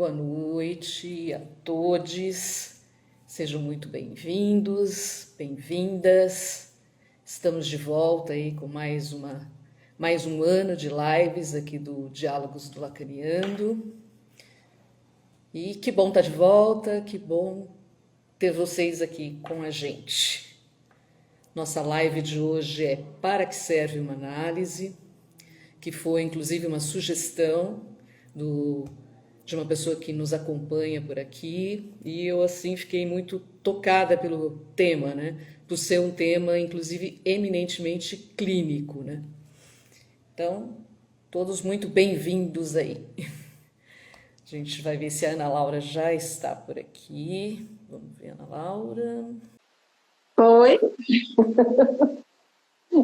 Boa noite a todos, sejam muito bem-vindos, bem-vindas. Estamos de volta aí com mais um ano de lives aqui do Diálogos do Lacaniano. E que bom estar de volta, que bom ter vocês aqui com a gente. Nossa live de hoje é Para que serve uma análise, que foi inclusive uma sugestão de uma pessoa que nos acompanha por aqui, e eu assim fiquei muito tocada pelo tema, né? Por ser um tema inclusive eminentemente clínico, né? Então, todos muito bem-vindos aí. A gente vai ver se a Ana Laura já está por aqui. Vamos ver, Ana Laura. Oi.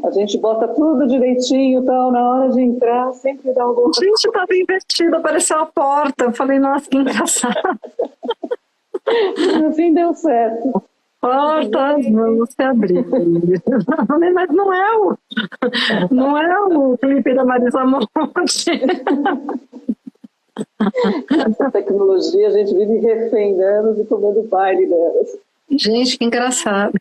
A gente bota tudo direitinho, então na hora de entrar sempre dá alguma coisa. Gente, estava invertido, apareceu a porta. Eu falei, nossa, que engraçado. Assim deu certo. Porta, vamos se abrir. Mas não é o Felipe da Marisa Monte. Essa tecnologia a gente vive refém delas e tomando baile delas. Gente, que engraçado.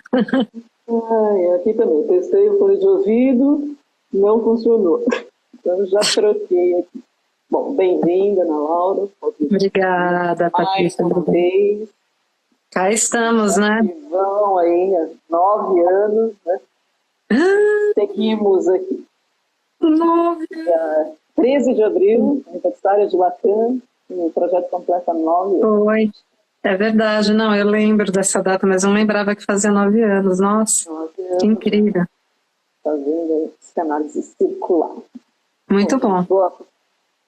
Aqui também, testei o fone de ouvido, não funcionou. Então já troquei aqui. Bom, bem-vinda, Ana Laura. Obrigada, Patrícia. Mais uma vez. Cá estamos, né? Vão aí há 9 anos, né? Seguimos aqui. 9. 13 de abril, aniversário de Lacan, o projeto completa 9 anos. Foi. É verdade, não, eu lembro dessa data, mas não lembrava que fazia 9 anos. Nossa, 9 anos, que incrível. Fazendo psicanálise circular. Muito bom. Vou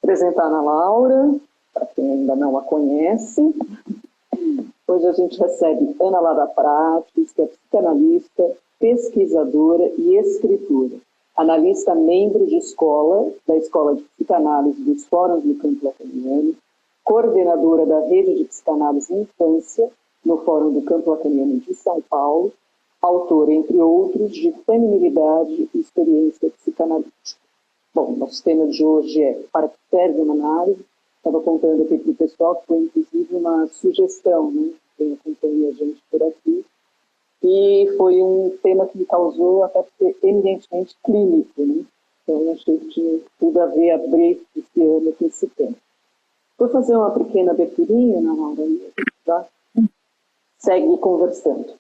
apresentar a Ana Laura, para quem ainda não a conhece. Hoje a gente recebe Ana Laura Prates, que é psicanalista, pesquisadora e escritora. Analista membro de escola, da Escola de Psicanálise dos Fóruns do Campo Lacaniano, coordenadora da Rede de Psicanálise Infância, no Fórum do Campo Lacaniano de São Paulo, autora, entre outros, de Feminilidade e Experiência Psicanalítica. Bom, nosso tema de hoje é Para que serve uma análise? Estava contando aqui para o pessoal que foi, inclusive, uma sugestão, né? Quem acompanha a gente por aqui. E foi um tema que me causou até ser eminentemente clínico, né? Então, eu achei que tinha tudo a ver, abrir esse ano com esse tema. Vou fazer uma pequena aberturinha, na hora aí, já segue conversando.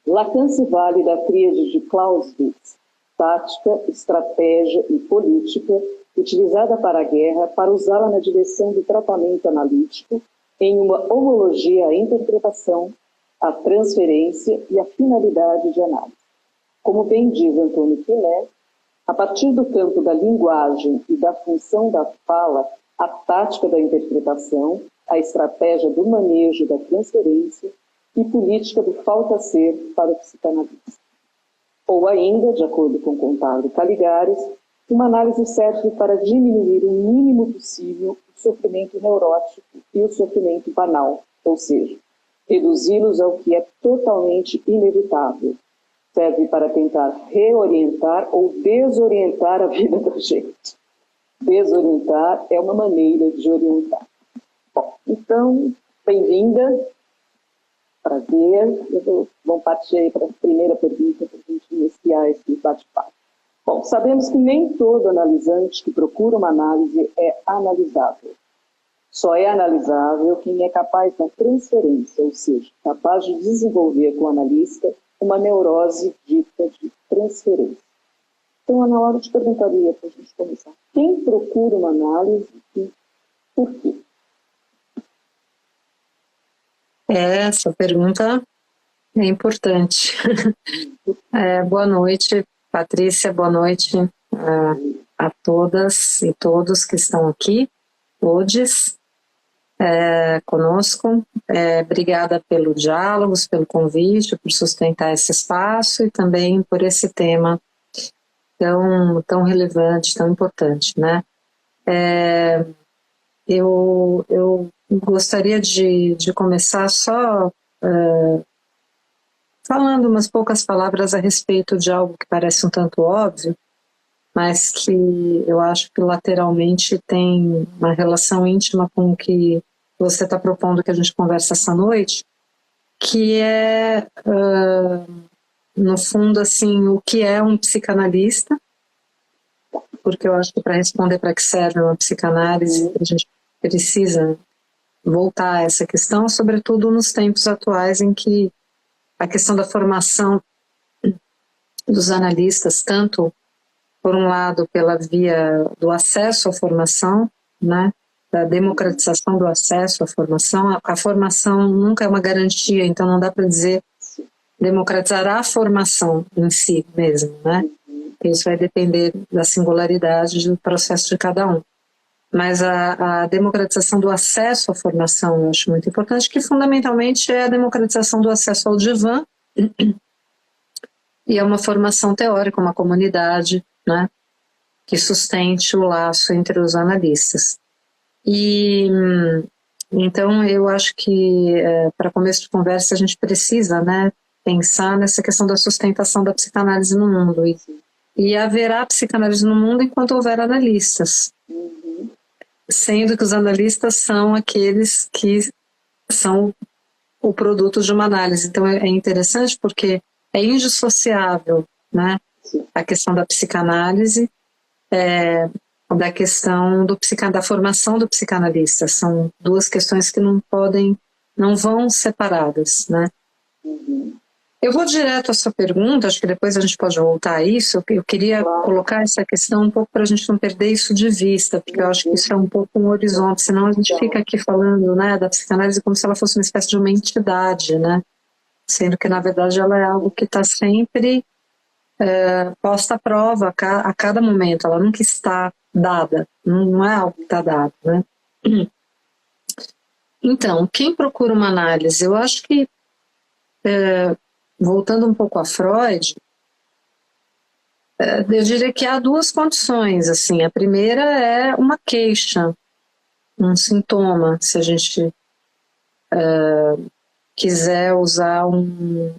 Lacan se vale da tríade de Clausewitz, tática, estratégia e política, utilizada para a guerra, para usá-la na direção do tratamento analítico, em uma homologia à interpretação, à transferência e à finalidade de análise. Como bem diz Antônio Quiné, a partir do campo da linguagem e da função da fala, a tática da interpretação, a estratégia do manejo da transferência e política do falta-ser para o psicanalista. Ou ainda, de acordo com Contardo Caligares, uma análise serve para diminuir o mínimo possível o sofrimento neurótico e o sofrimento banal, ou seja, reduzi-los ao que é totalmente inevitável. Serve para tentar reorientar ou desorientar a vida da gente. Desorientar é uma maneira de orientar. Bom, então, bem-vinda. Prazer. Vamos partir aí para a primeira pergunta para a gente iniciar esse bate-papo. Bom, sabemos que nem todo analisante que procura uma análise é analisável. Só é analisável quem é capaz da transferência, ou seja, capaz de desenvolver com o analista uma neurose dita de transferência. Então, Ana Laura, eu te perguntaria, para a gente começar, quem procura uma análise e por quê? Essa pergunta é importante. Boa noite, Patrícia, boa noite a todas e todos que estão aqui, todos conosco. Obrigada pelo diálogos, pelo convite, por sustentar esse espaço e também por esse tema tão relevante, tão importante, né? Eu gostaria de começar só falando umas poucas palavras a respeito de algo que parece um tanto óbvio, mas que eu acho que lateralmente tem uma relação íntima com o que você está propondo que a gente converse essa noite, que é, no fundo, assim, o que é um psicanalista, porque eu acho que para responder para que serve uma psicanálise, a gente precisa voltar a essa questão, sobretudo nos tempos atuais em que a questão da formação dos analistas, tanto, por um lado, pela via do acesso à formação, né, da democratização do acesso à formação. A formação nunca é uma garantia, então não dá para dizer democratizar a formação em si mesmo, né? Isso vai depender da singularidade do processo de cada um. Mas a democratização do acesso à formação eu acho muito importante, que fundamentalmente é a democratização do acesso ao divã, e é uma formação teórica, uma comunidade, né, que sustente o laço entre os analistas. E então eu acho que para começo de conversa a gente precisa, né, pensar nessa questão da sustentação da psicanálise no mundo, e haverá psicanálise no mundo enquanto houver analistas, sendo que os analistas são aqueles que são o produto de uma análise. Então é interessante porque é indissociável, né, a questão da psicanálise da questão da formação do psicanalista. São duas questões que não vão separadas, né? Eu vou direto à sua pergunta, acho que depois a gente pode voltar a isso. Eu queria colocar essa questão um pouco para a gente não perder isso de vista, porque eu acho que isso é um pouco um horizonte, senão a gente fica aqui falando, né, da psicanálise como se ela fosse uma espécie de uma entidade, né? Sendo que, na verdade, ela é algo que está sempre posta à prova a cada momento, ela nunca está dada, não é algo que está dado, né? Então, quem procura uma análise, eu acho que, voltando um pouco a Freud, eu diria que há duas condições, assim. A primeira é uma queixa, um sintoma, se a gente quiser usar um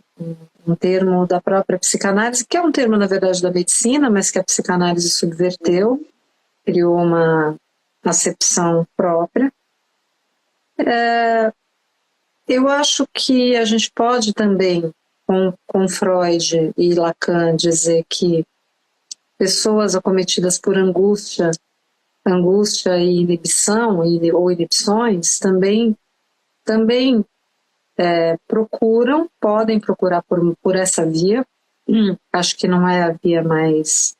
termo da própria psicanálise, que é um termo, na verdade, da medicina, mas que a psicanálise subverteu, criou uma acepção própria. Eu acho que a gente pode também, com Freud e Lacan, dizer que pessoas acometidas por angústia e inibição, ou inibições, também podem procurar por essa via. Acho que não é a via mais,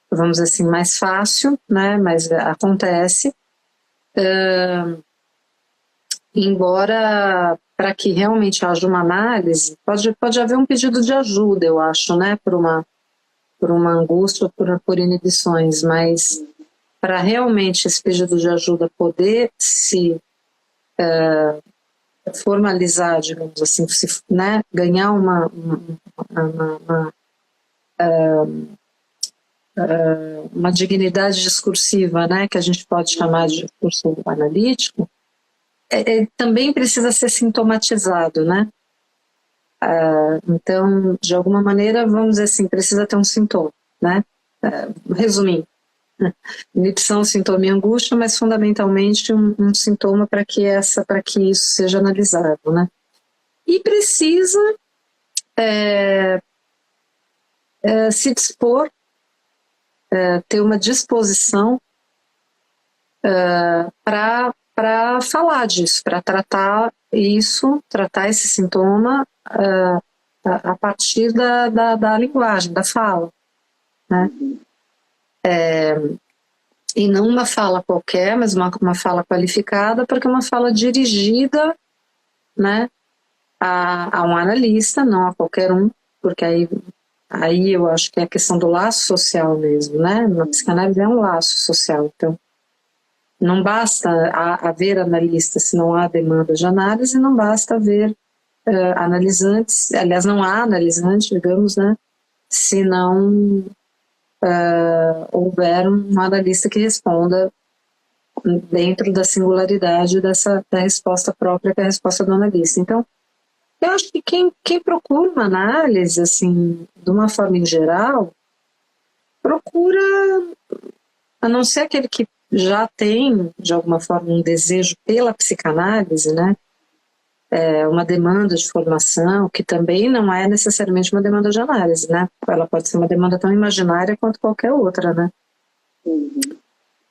vamos dizer assim, mais fácil, né? Mas acontece. Embora, para que realmente haja uma análise, pode haver um pedido de ajuda, eu acho, né? Por uma angústia, por inibições, mas para realmente esse pedido de ajuda poder se formalizar, digamos assim, né, ganhar uma dignidade discursiva, né, que a gente pode chamar de discurso analítico, também precisa ser sintomatizado, né? Então, de alguma maneira, vamos dizer assim, precisa ter um sintoma, né? Resumindo, inibição, sintoma e angústia, mas fundamentalmente um sintoma para que isso seja analisado, né? E precisa se dispor, ter uma disposição para falar disso, para tratar esse sintoma a partir da linguagem, da fala, né? E não uma fala qualquer, mas uma fala qualificada, porque é uma fala dirigida, né, a um analista, não a qualquer um, porque aí eu acho que é a questão do laço social mesmo, né? Na psicanálise é um laço social, então não basta haver analistas se não há demanda de análise, não basta haver analisantes, aliás, não há analisantes, digamos, né, se não houver um analista que responda dentro da singularidade da resposta própria, que é a resposta do analista. Então, eu acho que quem procura uma análise, assim, de uma forma em geral, procura, a não ser aquele que já tem, de alguma forma, um desejo pela psicanálise, né? Uma demanda de formação, que também não é necessariamente uma demanda de análise, né? Ela pode ser uma demanda tão imaginária quanto qualquer outra, né? Uhum.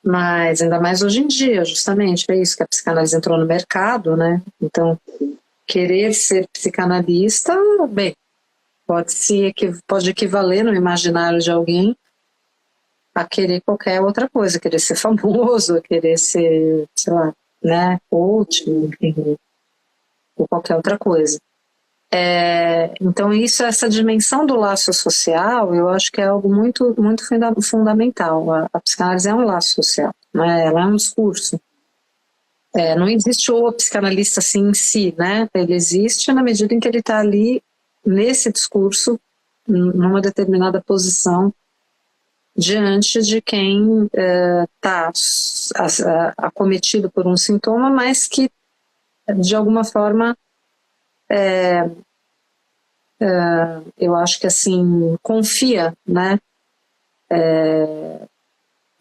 Mas ainda mais hoje em dia, justamente, é isso que a psicanálise entrou no mercado, né? Então, querer ser psicanalista, bem, pode equivaler no imaginário de alguém a querer qualquer outra coisa, querer ser famoso, querer ser, sei lá, né, coach, enfim, ou qualquer outra coisa. Então essa dimensão do laço social, eu acho que é algo muito, muito fundamental. A psicanálise é um laço social, né? Ela é um discurso. Não existe o psicanalista assim em si, né? Ele existe na medida em que ele está ali nesse discurso, numa determinada posição, diante de quem está acometido por um sintoma, mas que, de alguma forma, eu acho que assim, confia, né,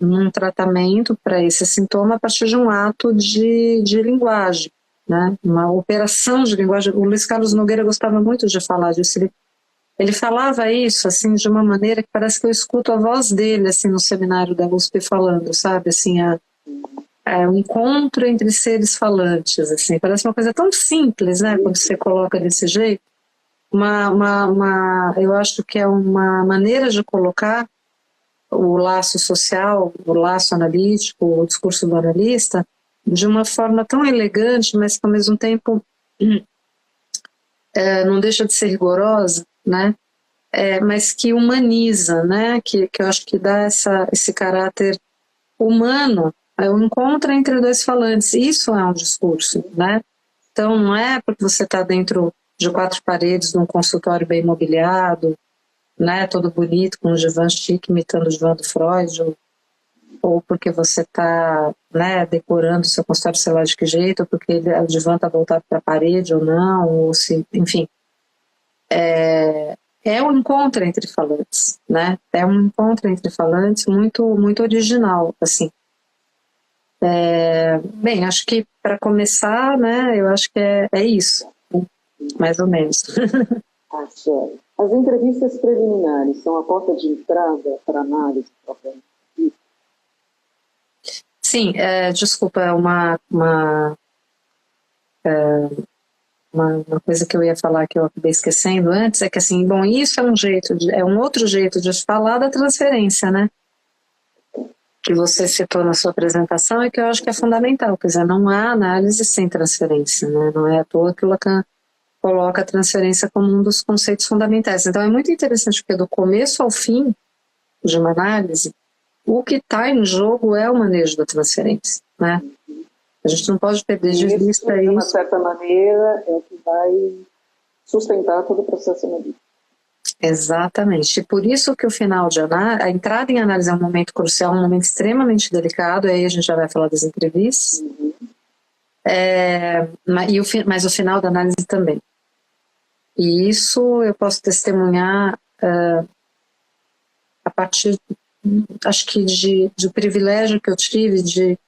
num tratamento para esse sintoma a partir de um ato de linguagem, né, uma operação de linguagem. O Luiz Carlos Nogueira gostava muito de falar disso. Ele falava isso assim de uma maneira que parece que eu escuto a voz dele assim no seminário da USP falando, sabe, assim, o encontro entre seres falantes, assim, parece uma coisa tão simples, né, quando você coloca desse jeito. Eu acho que é uma maneira de colocar o laço social, o laço analítico, o discurso do analista, de uma forma tão elegante, mas que ao mesmo tempo não deixa de ser rigorosa, né? Mas que humaniza, né? Que eu acho que dá esse caráter humano, o encontro entre dois falantes. Isso é um discurso, né? Então não é porque você está dentro de 4 paredes de um consultório bem mobiliado, né, todo bonito, com um divã chique imitando o divã do Freud, ou porque você está, né, decorando o seu consultório, sei lá de que jeito, ou porque o divã está voltado para a parede ou não, ou se, enfim. É um encontro entre falantes, né? É um encontro entre falantes muito, muito original, assim. Bem, acho que para começar, né, eu acho que é isso, mais ou menos. As entrevistas preliminares são a porta de entrada para análise propriamente dita? Sim, desculpa, uma coisa que eu ia falar que eu acabei esquecendo antes é que, assim, bom, isso é um outro jeito de falar da transferência, né? Que você citou na sua apresentação e que eu acho que é fundamental, quer dizer, não há análise sem transferência, né? Não é à toa que o Lacan coloca a transferência como um dos conceitos fundamentais. Então é muito interessante porque do começo ao fim de uma análise, o que está em jogo é o manejo da transferência, né? A gente não pode perder de vista isso. De uma certa maneira, é o que vai sustentar todo o processo analítico. Exatamente. E por isso que o final de análise, a entrada em análise é um momento crucial, um momento extremamente delicado, aí a gente já vai falar das entrevistas, mas o final da análise também. E isso eu posso testemunhar a partir, acho que do privilégio que eu tive de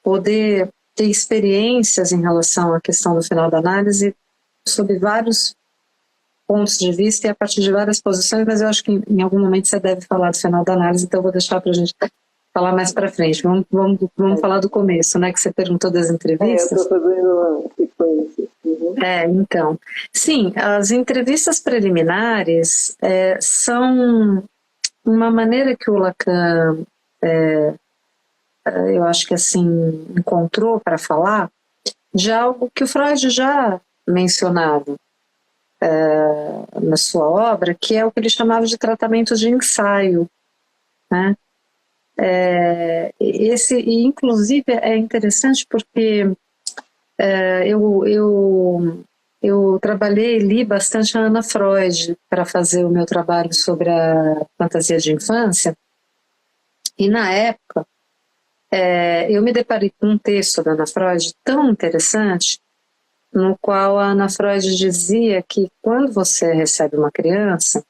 poder ter experiências em relação à questão do final da análise sob vários pontos de vista e a partir de várias posições, mas eu acho que em algum momento você deve falar do final da análise, então eu vou deixar para a gente falar mais para frente. Vamos falar do começo, né, que você perguntou das entrevistas. Eu estou fazendo uma sequência. Então, sim, as entrevistas preliminares são uma maneira que o Lacan, eu acho que assim, encontrou para falar de algo que o Freud já mencionava na sua obra, que é o que ele chamava de tratamento de ensaio, né? Inclusive, é interessante porque eu trabalhei, li bastante a Ana Freud para fazer o meu trabalho sobre a fantasia de infância, e na época eu me deparei com um texto da Ana Freud tão interessante, no qual a Ana Freud dizia que quando você recebe uma criança,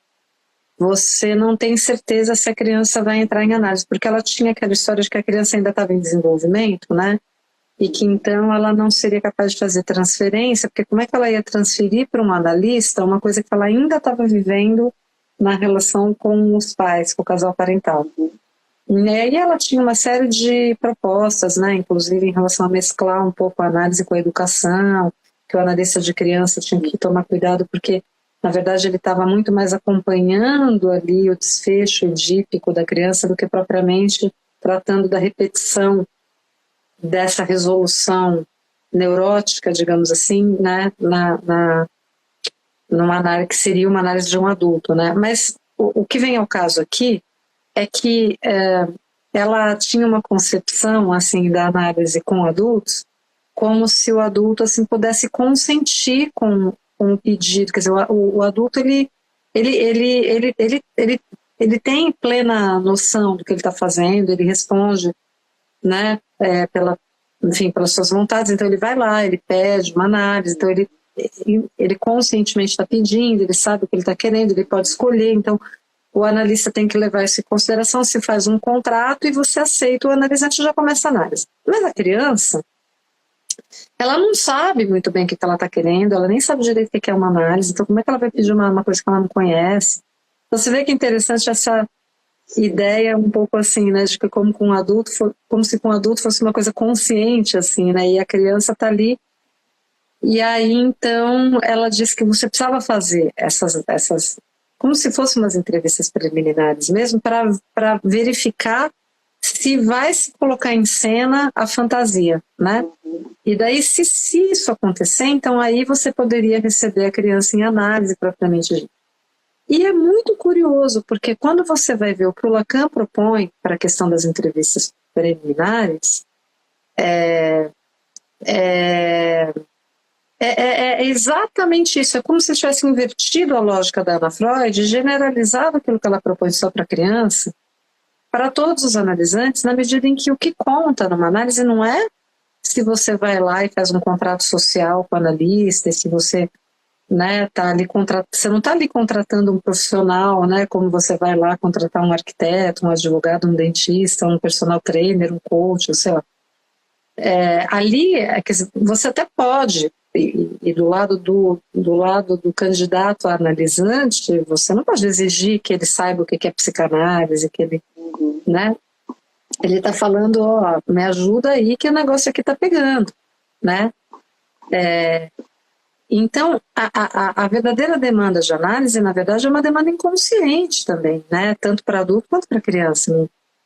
você não tem certeza se a criança vai entrar em análise, porque ela tinha aquela história de que a criança ainda estava em desenvolvimento, né? E que então ela não seria capaz de fazer transferência, porque como é que ela ia transferir para um analista uma coisa que ela ainda estava vivendo na relação com os pais, com o casal parental. E aí ela tinha uma série de propostas, né, inclusive em relação a mesclar um pouco a análise com a educação, que o analista de criança tinha que tomar cuidado, porque, na verdade, ele estava muito mais acompanhando ali o desfecho edípico da criança do que propriamente tratando da repetição dessa resolução neurótica, digamos assim, né, numa análise que seria uma análise de um adulto, né? Mas o que vem ao caso aqui é que ela tinha uma concepção assim da análise com adultos, como se o adulto assim pudesse consentir com o pedido, quer dizer, o adulto ele tem plena noção do que ele está fazendo, ele responde, né, pelas suas vontades, então ele vai lá, ele pede uma análise, então ele conscientemente está pedindo, ele sabe o que ele está querendo, ele pode escolher, então o analista tem que levar isso em consideração, se faz um contrato e você aceita, o analisante já começa a análise. Mas a criança, ela não sabe muito bem o que ela está querendo, ela nem sabe direito o que é uma análise, então como é que ela vai pedir uma coisa que ela não conhece? Então você vê que é interessante essa ideia um pouco assim, né, de que como se com um adulto fosse uma coisa consciente, assim, né, e a criança está ali. E aí, então, ela disse que você precisava fazer essas como se fossem umas entrevistas preliminares mesmo, para verificar se vai se colocar em cena a fantasia, né? E daí, se isso acontecer, então aí você poderia receber a criança em análise propriamente dita. E é muito curioso, porque quando você vai ver o que o Lacan propõe para a questão das entrevistas preliminares, é exatamente isso, é como se tivesse invertido a lógica da Ana Freud, generalizado aquilo que ela propõe só para a criança, para todos os analisantes, na medida em que o que conta numa análise não é se você vai lá e faz um contrato social com o analista, e se você, né, tá ali você não está ali contratando um profissional, né, como você vai lá contratar um arquiteto, um advogado, um dentista, um personal trainer, um coach, sei lá. Ali, quer dizer, você até pode, e do lado do candidato a analisante, você não pode exigir que ele saiba o que é psicanálise, que ele, né? Ele está falando, ó, me ajuda aí que o negócio aqui está pegando, né? Então, a verdadeira demanda de análise, na verdade, é uma demanda inconsciente também, né? Tanto para adulto quanto para criança.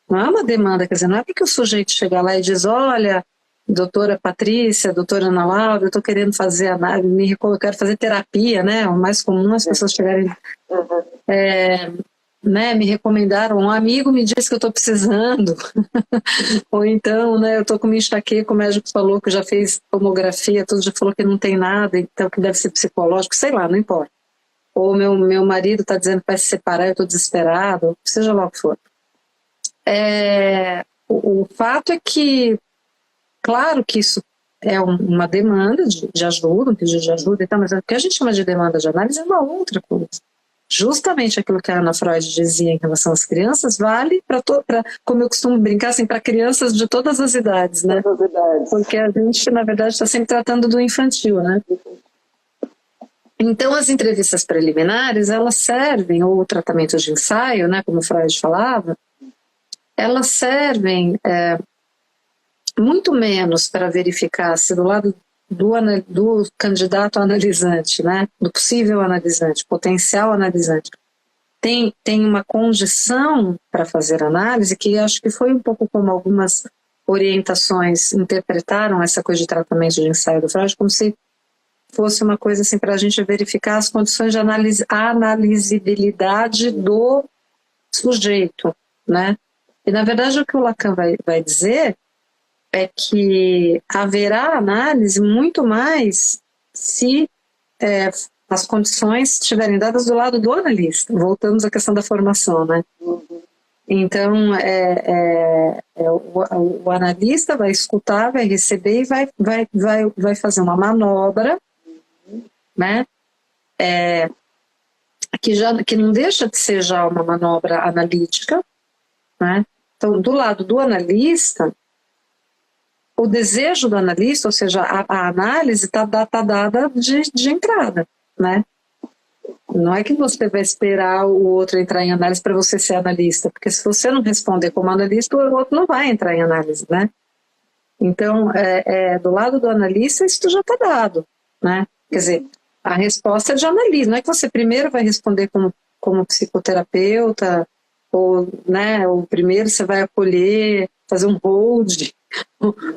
Não é uma demanda, quer dizer, não é porque o sujeito chega lá e diz, olha, doutora Patrícia, doutora Ana Laura, eu estou querendo fazer análise, eu quero fazer terapia, né? O mais comum as pessoas chegarem, né? Me recomendaram, um amigo me disse que eu estou precisando, ou então, né? Eu estou com uma enxaqueca, o médico falou que já fez tomografia, tudo já falou que não tem nada, então que deve ser psicológico, sei lá, não importa. Ou meu marido está dizendo que vai se separar, eu estou desesperado, seja lá o que for. O fato é que, claro que isso é uma demanda de ajuda, um pedido de ajuda e tal, mas o que a gente chama de demanda de análise é uma outra coisa. Justamente aquilo que a Ana Freud dizia em relação às crianças vale para, como eu costumo brincar, assim, para crianças de todas as idades, né? Todas as idades. Porque a gente, na verdade, está sempre tratando do infantil, né? Então, as entrevistas preliminares, elas servem, ou o tratamento de ensaio, né, como Freud falava, elas servem muito menos para verificar se do lado do candidato analisante, né, do possível analisante, potencial analisante, tem uma condição para fazer análise, que acho que foi um pouco como algumas orientações interpretaram essa coisa de tratamento de ensaio do Freud, como se fosse uma coisa assim para a gente verificar as condições de analisabilidade do sujeito, né? E na verdade o que o Lacan vai dizer é que haverá análise muito mais se as condições estiverem dadas do lado do analista. Voltamos à questão da formação, né? Então, o analista vai escutar, vai receber e vai fazer uma manobra, né? que não deixa de ser já uma manobra analítica, né? Então, do lado do analista, o desejo do analista, ou seja, a análise está dada de entrada, né? Não é que você vai esperar o outro entrar em análise para você ser analista, porque se você não responder como analista, o outro não vai entrar em análise, né? Então, do lado do analista, isso já está dado, né? Quer dizer, a resposta é de analista, não é que você primeiro vai responder como psicoterapeuta, ou, né, ou primeiro você vai acolher, fazer um hold,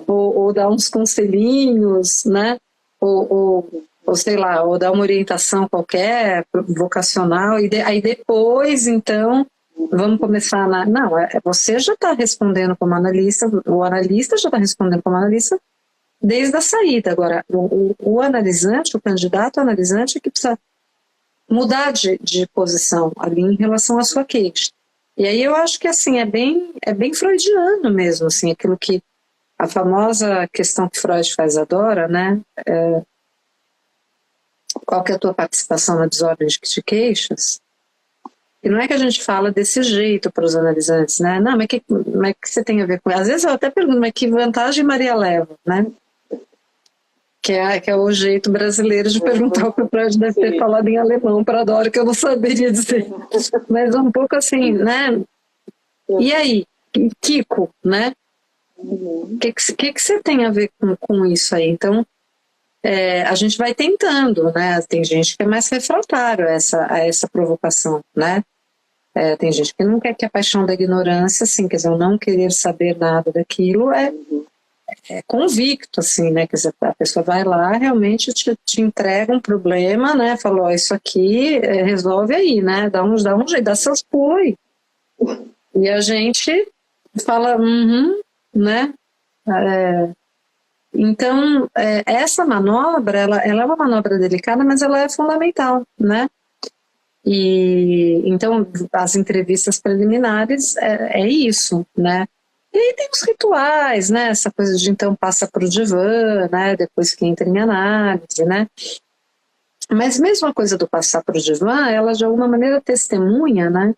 ou dar uns conselhinhos, né? Ou sei lá, ou dar uma orientação qualquer, vocacional, aí depois, então, vamos começar na... Não, você já está respondendo como analista, o analista já está respondendo como analista desde a saída. Agora, o analisante, o candidato analisante é que precisa mudar de posição ali em relação à sua queixa. E aí eu acho que assim, é bem freudiano mesmo, assim, aquilo que a famosa questão que Freud faz adora, né? Qual que é a tua participação na desordem de queixas? E não é que a gente fala desse jeito para os analisantes, né? Não, mas que você tem a ver com... Às vezes eu até pergunto, mas que vantagem Maria leva, né? Que é o jeito brasileiro de perguntar o que o Freud deve ter falado em alemão para Dora, que eu não saberia dizer. Mas um pouco assim, né? E aí, Kiko, né? O que você tem a ver com isso aí? Então, a gente vai tentando, né? Tem gente que é mais refratário a essa provocação, né? Tem gente que não quer, que a paixão da ignorância, assim, quer dizer, o não querer saber nada daquilo é convicto, assim, né? Quer dizer, a pessoa vai lá, realmente te entrega um problema, né? Falou, isso aqui resolve aí, né? Dá um jeito, dá seus pulos aí. E a gente fala, né? Então, essa manobra, ela é uma manobra delicada, mas ela é fundamental, né? E então, as entrevistas preliminares é isso, né? E aí tem os rituais, né? Essa coisa de então passa para o divã, né? Depois que entra em análise, né? Mas mesmo a coisa do passar para o divã, ela de alguma maneira testemunha, né?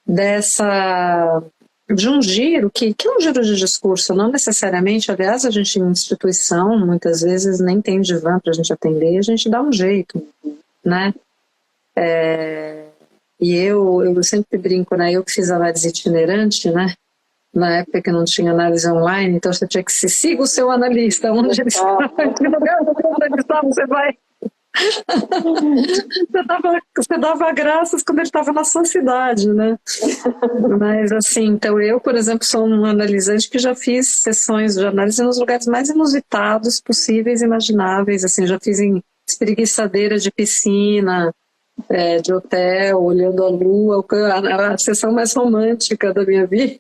De um giro, que é um giro de discurso, não necessariamente, aliás, a gente em instituição, muitas vezes nem tem divã para a gente atender, a gente dá um jeito, né? E eu sempre brinco, né? Eu que fiz análise itinerante, né? Na época que não tinha análise online, então você tinha que siga o seu analista, onde ele estava, você vai. Você dava graças quando ele estava na sua cidade, né? Mas assim, então eu, por exemplo, sou um analisante que já fiz sessões de análise nos lugares mais inusitados possíveis e imagináveis, assim, já fiz em espreguiçadeira de piscina, de hotel, olhando a lua, a sessão mais romântica da minha vida.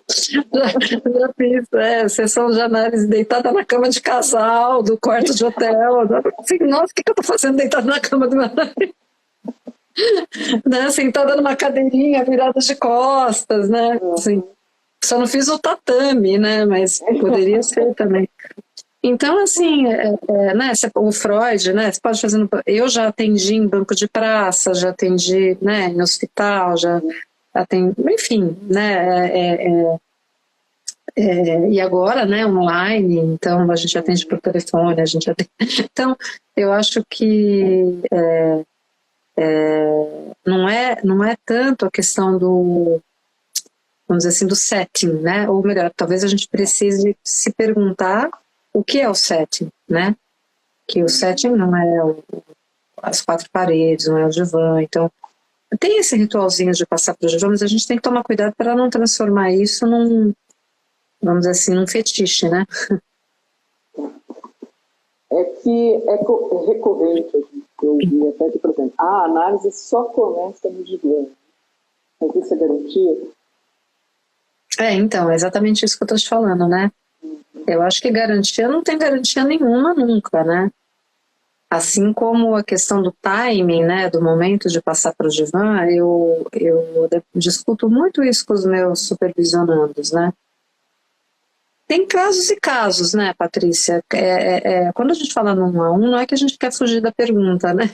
já fiz sessão de análise deitada na cama de casal, do quarto de hotel. Assim, nossa, o que eu estou fazendo deitada na cama do meu marido? Né, sentada numa cadeirinha, virada de costas, né? Assim, só não fiz o tatame, né? Mas poderia ser também. Então, assim, né, o Freud, né, você pode fazer eu já atendi em banco de praça, já atendi, né, em hospital, já atendi, enfim, né, e agora, né, online, então a gente atende por telefone, então, eu acho que não é tanto a questão do, vamos dizer assim, do setting, né, ou melhor, talvez a gente precise se perguntar o que é o setting, né? Que o setting não é as quatro paredes, não é o divã. Então, tem esse ritualzinho de passar para o divã, mas a gente tem que tomar cuidado para não transformar isso num, vamos dizer assim, num fetiche, né? É que é recorrente, eu vi até que, por exemplo, a análise só começa no divã. Mas isso é garantia? Então, é exatamente isso que eu estou te falando, né? Eu acho que garantia não tem garantia nenhuma nunca, né? Assim como a questão do timing, né, do momento de passar para o divã, eu discuto muito isso com os meus supervisionandos, né? Tem casos e casos, né, Patrícia? Quando a gente fala no 1 a 1, não é que a gente quer fugir da pergunta, né?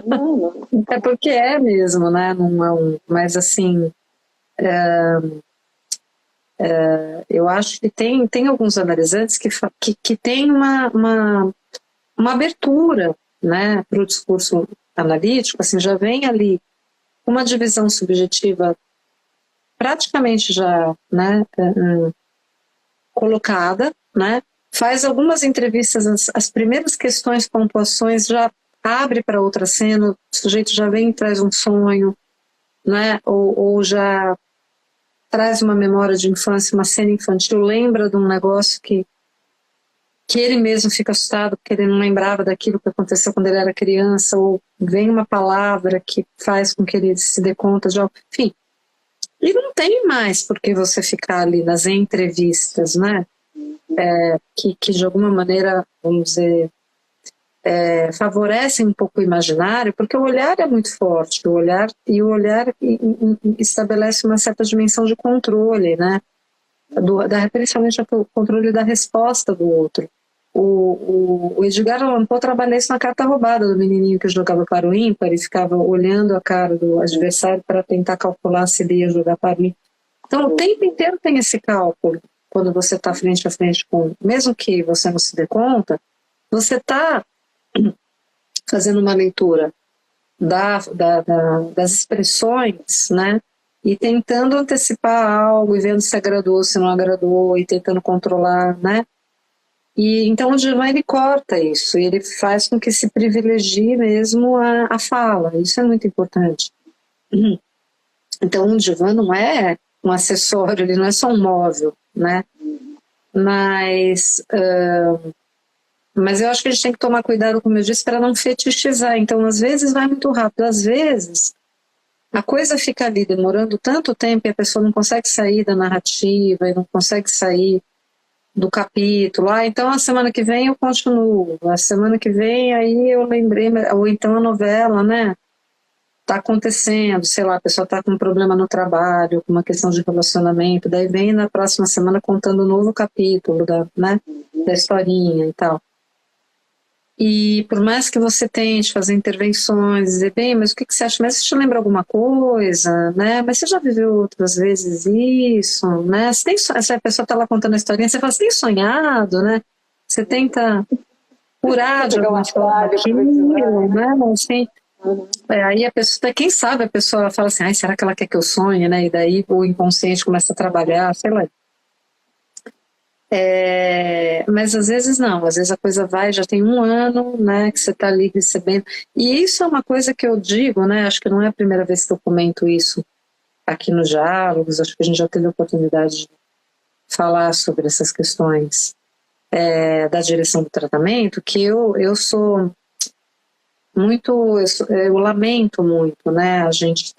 Não, não. É porque é mesmo, né? Não é mas assim, eu acho que tem alguns analisantes que têm uma abertura, né, para o discurso analítico, assim, já vem ali uma divisão subjetiva praticamente já, né, colocada, né, faz algumas entrevistas, as primeiras questões, pontuações, já abre para outra cena, o sujeito já vem e traz um sonho, né, ou já traz uma memória de infância, uma cena infantil, lembra de um negócio que ele mesmo fica assustado porque ele não lembrava daquilo que aconteceu quando ele era criança, ou vem uma palavra que faz com que ele se dê conta de algo. Enfim, e não tem mais por que você ficar ali nas entrevistas, né? Que de alguma maneira, vamos dizer, favorecem um pouco o imaginário, porque o olhar é muito forte, o olhar estabelece uma certa dimensão de controle, né? Principalmente o controle da resposta do outro. O Edgar Allan Poe trabalha isso na carta roubada do menininho que jogava para o ímpar e ficava olhando a cara do adversário para tentar calcular se ele ia jogar para mim. Então, o tempo inteiro tem esse cálculo. Quando você está frente a frente com... Mesmo que você não se dê conta, você está fazendo uma leitura das expressões, né? E tentando antecipar algo, e vendo se agradou, se não agradou, e tentando controlar, né? E então o Divan, ele corta isso, e ele faz com que se privilegie mesmo a fala, isso é muito importante. Então o Divan não é um acessório, ele não é só um móvel, né? Mas eu acho que a gente tem que tomar cuidado, como eu disse, para não fetichizar. Então, às vezes vai muito rápido, às vezes a coisa fica ali demorando tanto tempo e a pessoa não consegue sair da narrativa e não consegue sair do capítulo. Então a semana que vem eu continuo, a semana que vem aí eu lembrei, ou então a novela, né? Tá acontecendo, sei lá, a pessoa tá com um problema no trabalho, com uma questão de relacionamento, daí vem na próxima semana contando um novo capítulo da historinha e tal. E por mais que você tente fazer intervenções, dizer, bem, mas o que você acha? Mas você te lembra alguma coisa, né? Mas você já viveu outras vezes isso, né? Se a pessoa está lá contando a historinha, você fala, você tem sonhado, né? Você tenta curar de alguma forma aquilo, né? Assim, aí a pessoa, quem sabe a pessoa fala assim, ai, será que ela quer que eu sonhe, né? E daí o inconsciente começa a trabalhar, sei lá. Mas às vezes não, às vezes a coisa vai, já tem um ano, né, que você está ali recebendo, e isso é uma coisa que eu digo, né, acho que não é a primeira vez que eu comento isso aqui nos diálogos, acho que a gente já teve a oportunidade de falar sobre essas questões da direção do tratamento, que eu sou muito, eu lamento muito, né, a gente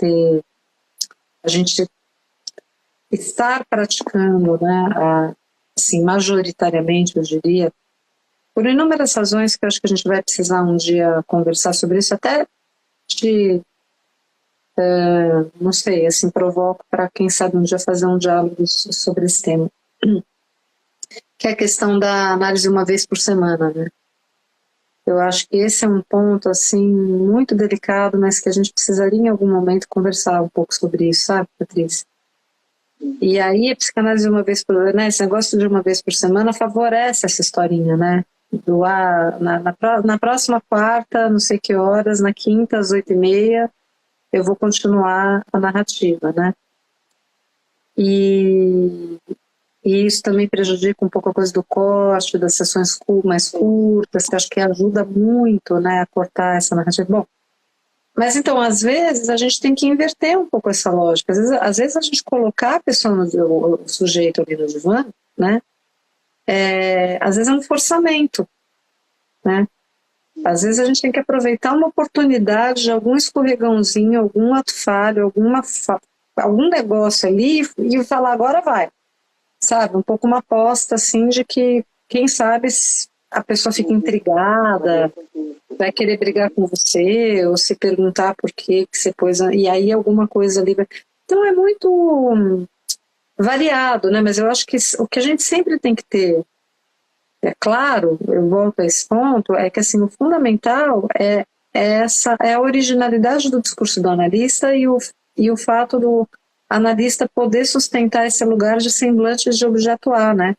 estar praticando, né, assim, majoritariamente, eu diria, por inúmeras razões que eu acho que a gente vai precisar um dia conversar sobre isso, até não sei, assim, provoco para quem sabe um dia fazer um diálogo sobre esse tema, que é a questão da análise uma vez por semana, né? Eu acho que esse é um ponto, assim, muito delicado, mas que a gente precisaria em algum momento conversar um pouco sobre isso, sabe, Patrícia? E aí a psicanálise uma vez por semana, né, esse negócio de uma vez por semana favorece essa historinha, né? Na próxima quarta, não sei que horas, na quinta às 8h30, eu vou continuar a narrativa, né? E isso também prejudica um pouco a coisa do corte, das sessões mais curtas, que acho que ajuda muito, né, a cortar essa narrativa. Bom, mas então, às vezes, a gente tem que inverter um pouco essa lógica. Às vezes a gente colocar a pessoa, o sujeito ali no divã, né? Às vezes é um forçamento, né? Às vezes a gente tem que aproveitar uma oportunidade de algum escorregãozinho, algum ato falho, algum negócio ali e falar, agora vai. Sabe? Um pouco uma aposta, assim, de que, quem sabe, a pessoa fica intrigada, vai querer brigar com você, ou se perguntar por que você pôs, e aí alguma coisa ali vai... Então é muito variado, né? Mas eu acho que o que a gente sempre tem que ter, é claro, eu volto a esse ponto, é que assim, o fundamental é é a originalidade do discurso do analista e o fato do analista poder sustentar esse lugar de semblante de objeto A, né?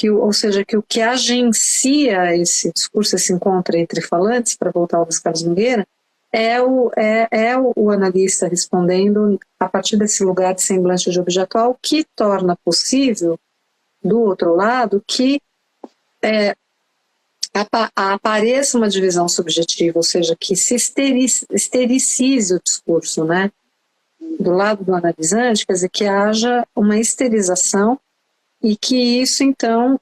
Ou seja, que o que agencia esse discurso, esse encontro entre falantes, para voltar ao Luiz Carlos Nogueira, é o analista respondendo a partir desse lugar de semblante de objeto A, o que torna possível, do outro lado, que apareça uma divisão subjetiva, ou seja, que se estericize o discurso, né? Do lado do analisante, quer dizer, que haja uma esterilização e que isso, então,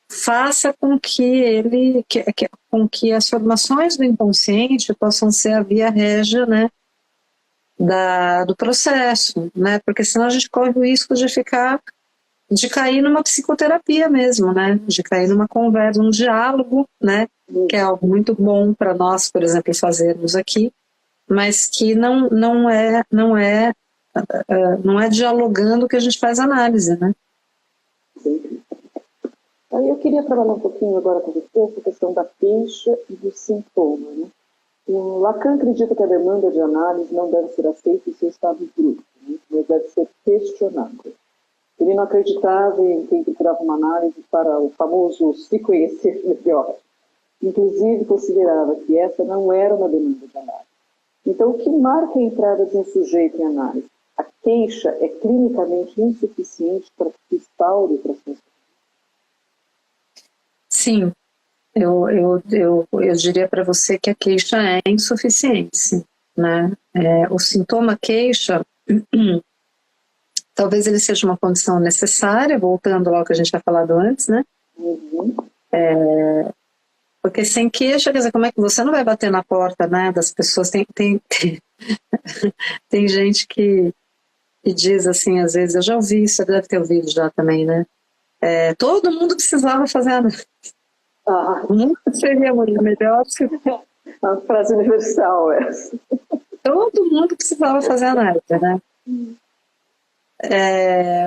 faça com que com que as formações do inconsciente possam ser a via régia, né, do processo, né? Porque senão a gente corre o risco de cair numa psicoterapia mesmo, né? De cair numa conversa, um diálogo, né? Que é algo muito bom para nós, por exemplo, fazermos aqui, mas que não é dialogando que a gente faz análise, né? Sim. Aí eu queria trabalhar um pouquinho agora com você essa questão da queixa e do sintoma, né? O Lacan acredita que a demanda de análise não deve ser aceita em seu estado bruto, né? Mas deve ser questionada. Ele não acreditava em quem procurava uma análise para o famoso se conhecer melhor. Inclusive considerava que essa não era uma demanda de análise. Então, o que marca a entrada de um sujeito em análise? A queixa é clinicamente insuficiente para que se instaure o processo? Sim, eu diria para você que a queixa é insuficiente, né? O sintoma queixa, talvez ele seja uma condição necessária, voltando ao que a gente tinha falado antes, né? Uhum. Porque sem queixa, quer dizer, como é que você não vai bater na porta, né, das pessoas? Tem gente que diz assim, às vezes, eu já ouvi isso, você deve ter ouvido já também, né? Todo mundo precisava fazer análise. Nunca seria muito melhor se... Uma frase universal essa. Todo mundo precisava fazer análise, né?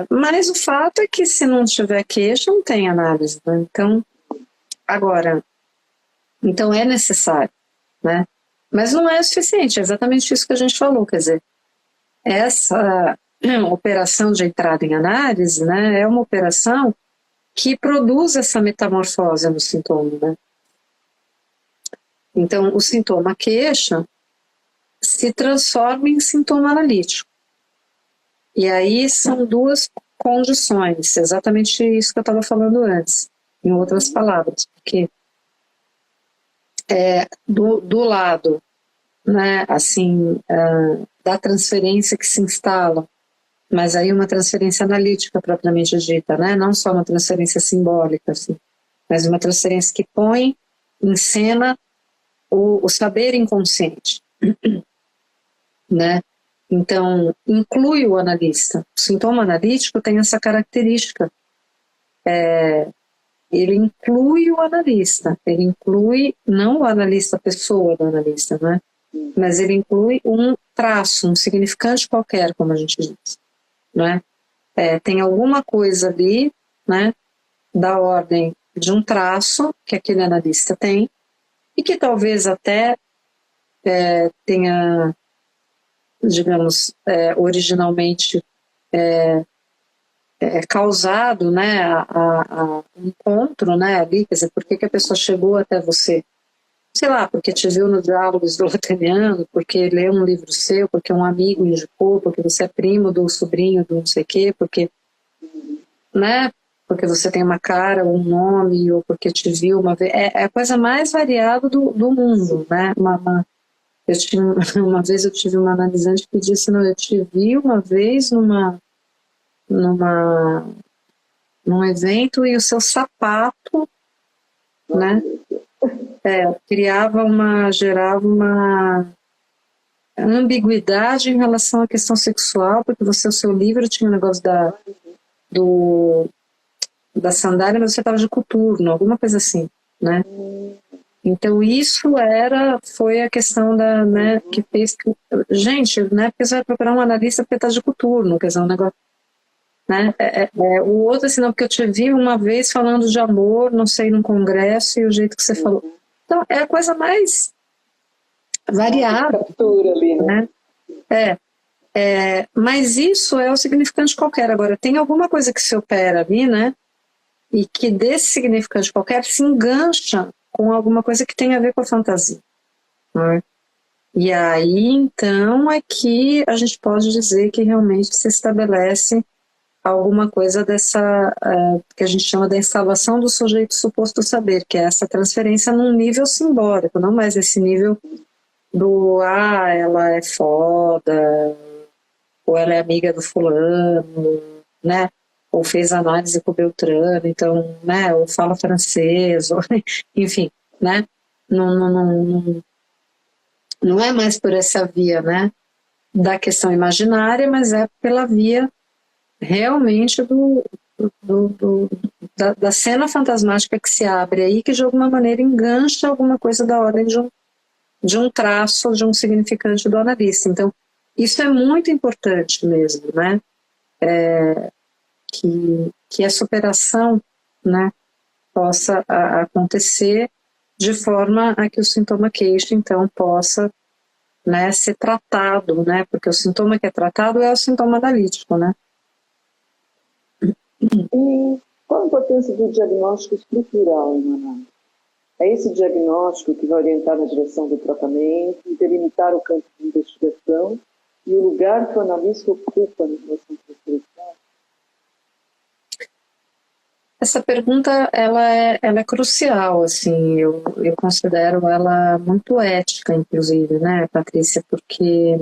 Mas o fato é que se não tiver queixa, não tem análise, né? Então, agora, então é necessário, né? Mas não é o suficiente, é exatamente isso que a gente falou, quer dizer, essa operação de entrada em análise, né, é uma operação que produz essa metamorfose no sintoma, né? Então, o sintoma queixa se transforma em sintoma analítico. E aí são duas condições, exatamente isso que eu estava falando antes, em outras palavras, porque do lado, né, assim, da transferência que se instala, mas aí uma transferência analítica propriamente dita, né, não só uma transferência simbólica, assim, mas uma transferência que põe em cena o saber inconsciente, né? Então, inclui o analista. O sintoma analítico tem essa característica. Ele inclui o analista. Ele inclui, não o analista pessoa do analista, né? Mas ele inclui um traço, um significante qualquer, como a gente diz, né? Tem alguma coisa ali, né, da ordem de um traço que aquele analista tem e que talvez até tenha, digamos, originalmente causado, né, a encontro, né, ali, quer dizer, por que a pessoa chegou até você? Sei lá, porque te viu no Diálogos do Latiniano, porque leu um livro seu, porque um amigo indicou, porque você é primo do sobrinho do não sei o quê, porque, né, porque você tem uma cara, um nome, ou porque te viu uma vez. É a coisa mais variada do mundo, né? Uma vez eu tive uma analisante que disse, não, eu te vi uma vez num evento e o seu sapato, né, gerava uma ambiguidade em relação à questão sexual, porque o seu livro tinha um negócio da sandália, mas você estava de coturno, alguma coisa assim, né? Então isso foi a questão né, que fez que... Gente, né, porque você vai procurar um analista porque está de coturno, quer dizer, um negócio... Né? O outro, assim, não, porque eu te vi uma vez falando de amor, não sei, num congresso, e o jeito que você falou... Então, é a coisa mais variável, Captura ali, né? né? Mas isso é o significante qualquer. Agora, tem alguma coisa que se opera ali, né? E que desse significante qualquer se engancha com alguma coisa que tem a ver com a fantasia, né? E aí, então, é que a gente pode dizer que realmente se estabelece alguma coisa dessa, que a gente chama da instalação do sujeito suposto saber, que é essa transferência num nível simbólico, não mais esse nível do, ela é foda, ou ela é amiga do fulano, né? Ou fez análise com o Beltrano, então, né? Ou fala francês, ou, enfim, né? Não é mais por essa via, né? Da questão imaginária, mas é pela via realmente da cena fantasmática que se abre aí, que de alguma maneira engancha alguma coisa da ordem de um traço, de um significante do analista. Então, isso é muito importante mesmo, né? Que a superação, né, possa acontecer de forma a que o sintoma queixa, então, possa, né, ser tratado, né? Porque o sintoma que é tratado é o sintoma analítico, né? E qual a importância do diagnóstico estrutural em análise? É esse diagnóstico que vai orientar na direção do tratamento, delimitar o campo de investigação e o lugar que o analista ocupa na relação prescrição? Essa pergunta, ela é crucial, assim, eu considero ela muito ética, inclusive, né, Patrícia, porque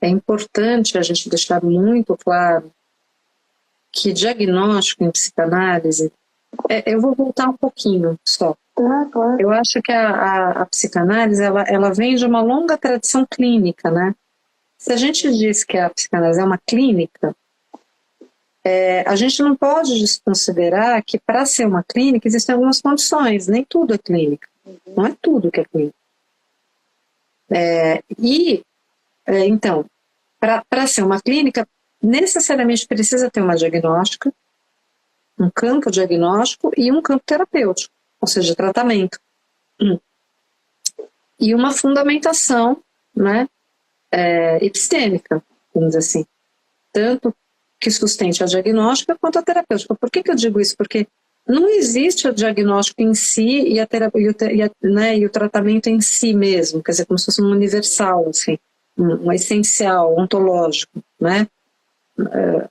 é importante a gente deixar muito claro que diagnóstico em psicanálise, eu vou voltar um pouquinho só. Claro. Eu acho que a psicanálise, ela vem de uma longa tradição clínica, né? Se a gente diz que a psicanálise é uma clínica, a gente não pode desconsiderar que para ser uma clínica existem algumas condições, nem tudo é clínica, não é tudo que é clínica. Então, para ser uma clínica, necessariamente precisa ter uma diagnóstica, um campo diagnóstico e um campo terapêutico, ou seja, tratamento. E uma fundamentação, né, epistêmica, vamos dizer assim, tanto que sustente a diagnóstica quanto a terapêutica. Por que eu digo isso? Porque não existe o diagnóstico em si e, e o tratamento em si mesmo, quer dizer, como se fosse um universal, assim, um essencial, ontológico, né?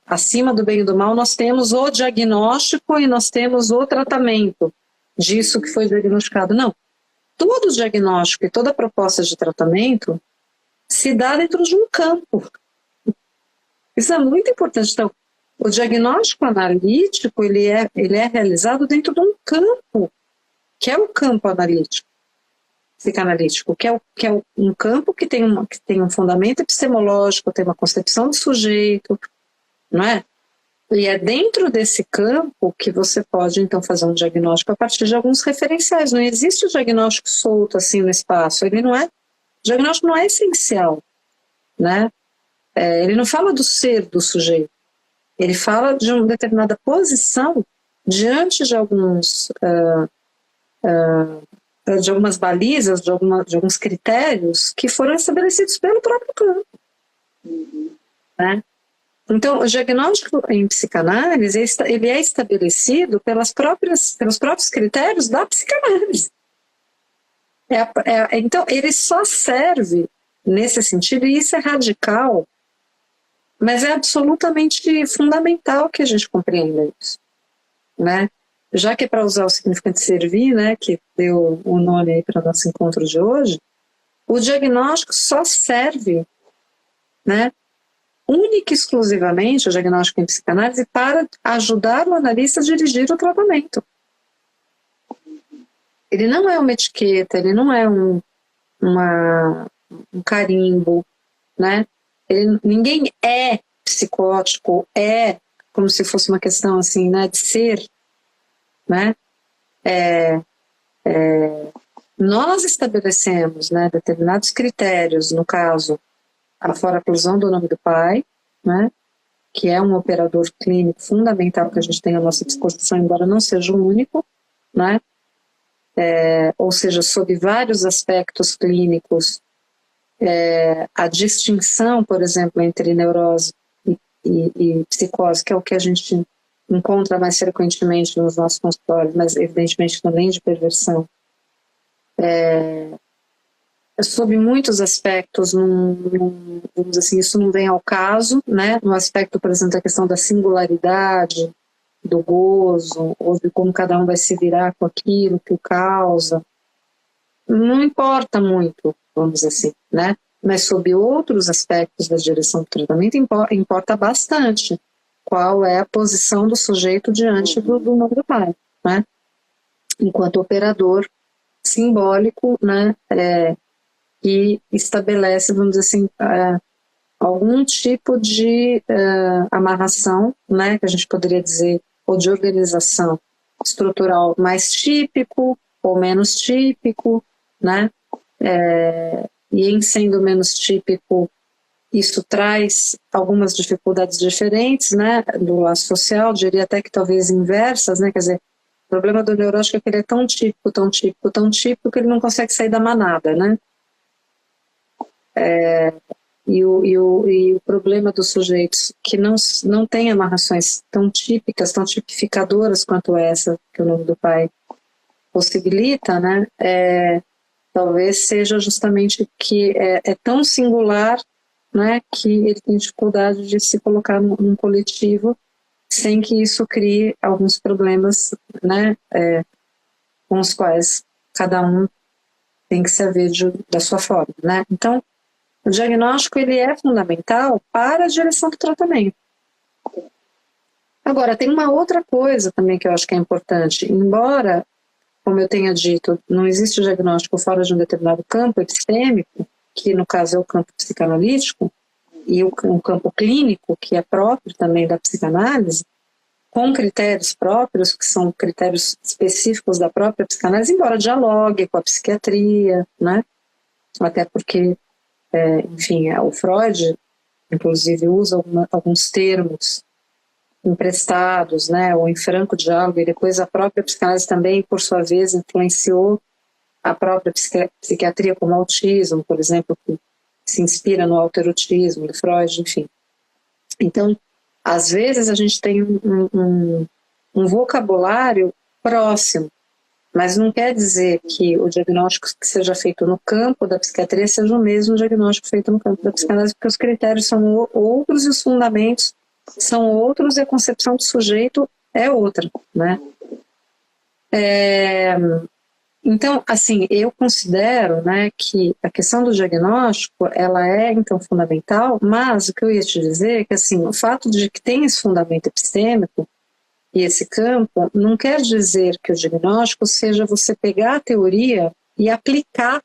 Acima do bem e do mal, nós temos o diagnóstico e nós temos o tratamento disso que foi diagnosticado. Não. Todo diagnóstico e toda proposta de tratamento se dá dentro de um campo. Isso é muito importante. Então, o diagnóstico analítico ele é realizado dentro de um campo, que é o campo analítico, psicanalítico, que é um campo que tem um fundamento epistemológico, tem uma concepção do sujeito, não é? E é dentro desse campo que você pode, então, fazer um diagnóstico a partir de alguns referenciais. Não existe o diagnóstico solto, assim, no espaço. O diagnóstico não é essencial, né? Ele não fala do ser do sujeito. Ele fala de uma determinada posição diante de de algumas balizas, de alguns critérios que foram estabelecidos pelo próprio campo. Né? Então, o diagnóstico em psicanálise, ele é estabelecido pelos próprios critérios da psicanálise. Então, ele só serve nesse sentido, e isso é radical, mas é absolutamente fundamental que a gente compreenda isso, né? Já que é para usar o significante servir, né, que deu o nome aí para o nosso encontro de hoje, o diagnóstico só serve, né, única e exclusivamente, o diagnóstico em psicanálise, para ajudar o analista a dirigir o tratamento. Ele não é uma etiqueta, ele não é um carimbo, né? Ninguém é psicótico, como se fosse uma questão assim, né, de ser, né? Nós estabelecemos, né, determinados critérios, no caso, a fora-oclusão do nome do pai, né, que é um operador clínico fundamental que a gente tem a nossa disposição, embora não seja o único, né? ou seja, sob vários aspectos clínicos, a distinção, por exemplo, entre neurose e psicose, que é o que a gente encontra mais frequentemente nos nossos consultórios, mas evidentemente também de perversão, sob muitos aspectos, vamos dizer assim, isso não vem ao caso, né? No aspecto, por exemplo, da questão da singularidade, do gozo, ou de como cada um vai se virar com aquilo que o causa, não importa muito, vamos dizer assim, né? Mas sob outros aspectos da direção do tratamento importa bastante qual é a posição do sujeito diante do nome do pai, né? Enquanto operador simbólico, né? Que estabelece, vamos dizer assim, algum tipo de amarração, né? Que a gente poderia dizer, ou de organização estrutural mais típico ou menos típico, né? E em sendo menos típico, isso traz algumas dificuldades diferentes, né, do laço social, diria até que talvez inversas, né, quer dizer, o problema do neurótico é que ele é tão típico, tão típico, tão típico, que ele não consegue sair da manada, né. E o problema dos sujeitos que não têm amarrações tão típicas, tão tipificadoras quanto essa que o nome do pai possibilita, né, talvez seja justamente que é tão singular, né, que ele tem dificuldade de se colocar num coletivo sem que isso crie alguns problemas, né, com os quais cada um tem que se haver da sua forma, né. Então, o diagnóstico ele é fundamental para a direção do tratamento. Agora, tem uma outra coisa também que eu acho que é importante. Embora, como eu tenha dito, não existe diagnóstico fora de um determinado campo epistêmico, que no caso é o campo psicanalítico, e o campo clínico, que é próprio também da psicanálise, com critérios próprios, que são critérios específicos da própria psicanálise, embora dialogue com a psiquiatria, né? Até porque, enfim, o Freud, inclusive, usa alguns termos emprestados, né, ou em franco diálogo, e depois a própria psicanálise também, por sua vez, influenciou a própria psiquiatria, como autismo, por exemplo, que se inspira no alterotismo de Freud, enfim. Então, às vezes a gente tem um vocabulário próximo, mas não quer dizer que o diagnóstico que seja feito no campo da psiquiatria seja o mesmo diagnóstico feito no campo da psicanálise, porque os critérios são outros e os fundamentos são outros e a concepção do sujeito é outra, né? Então, assim, eu considero, né, que a questão do diagnóstico, ela é, então, fundamental, mas o que eu ia te dizer é que, assim, o fato de que tem esse fundamento epistêmico e esse campo, não quer dizer que o diagnóstico seja você pegar a teoria e aplicar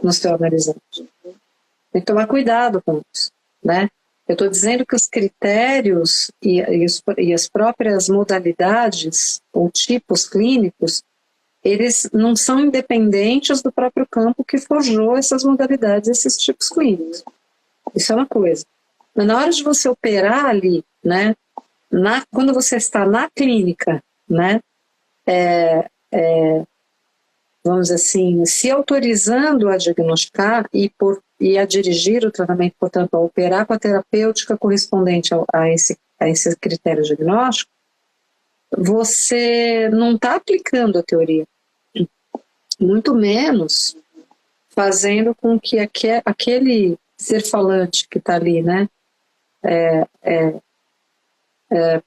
no seu analisante. Tem que tomar cuidado com isso, né? Eu estou dizendo que os critérios e as próprias modalidades ou tipos clínicos, eles não são independentes do próprio campo que forjou essas modalidades, esses tipos clínicos. Isso é uma coisa. Mas na hora de você operar ali, né, quando você está na clínica, né, vamos dizer assim, se autorizando a diagnosticar e a dirigir o tratamento, portanto, a operar com a terapêutica correspondente a esse critério diagnóstico, você não está aplicando a teoria, muito menos fazendo com que aquele ser falante que está ali, né,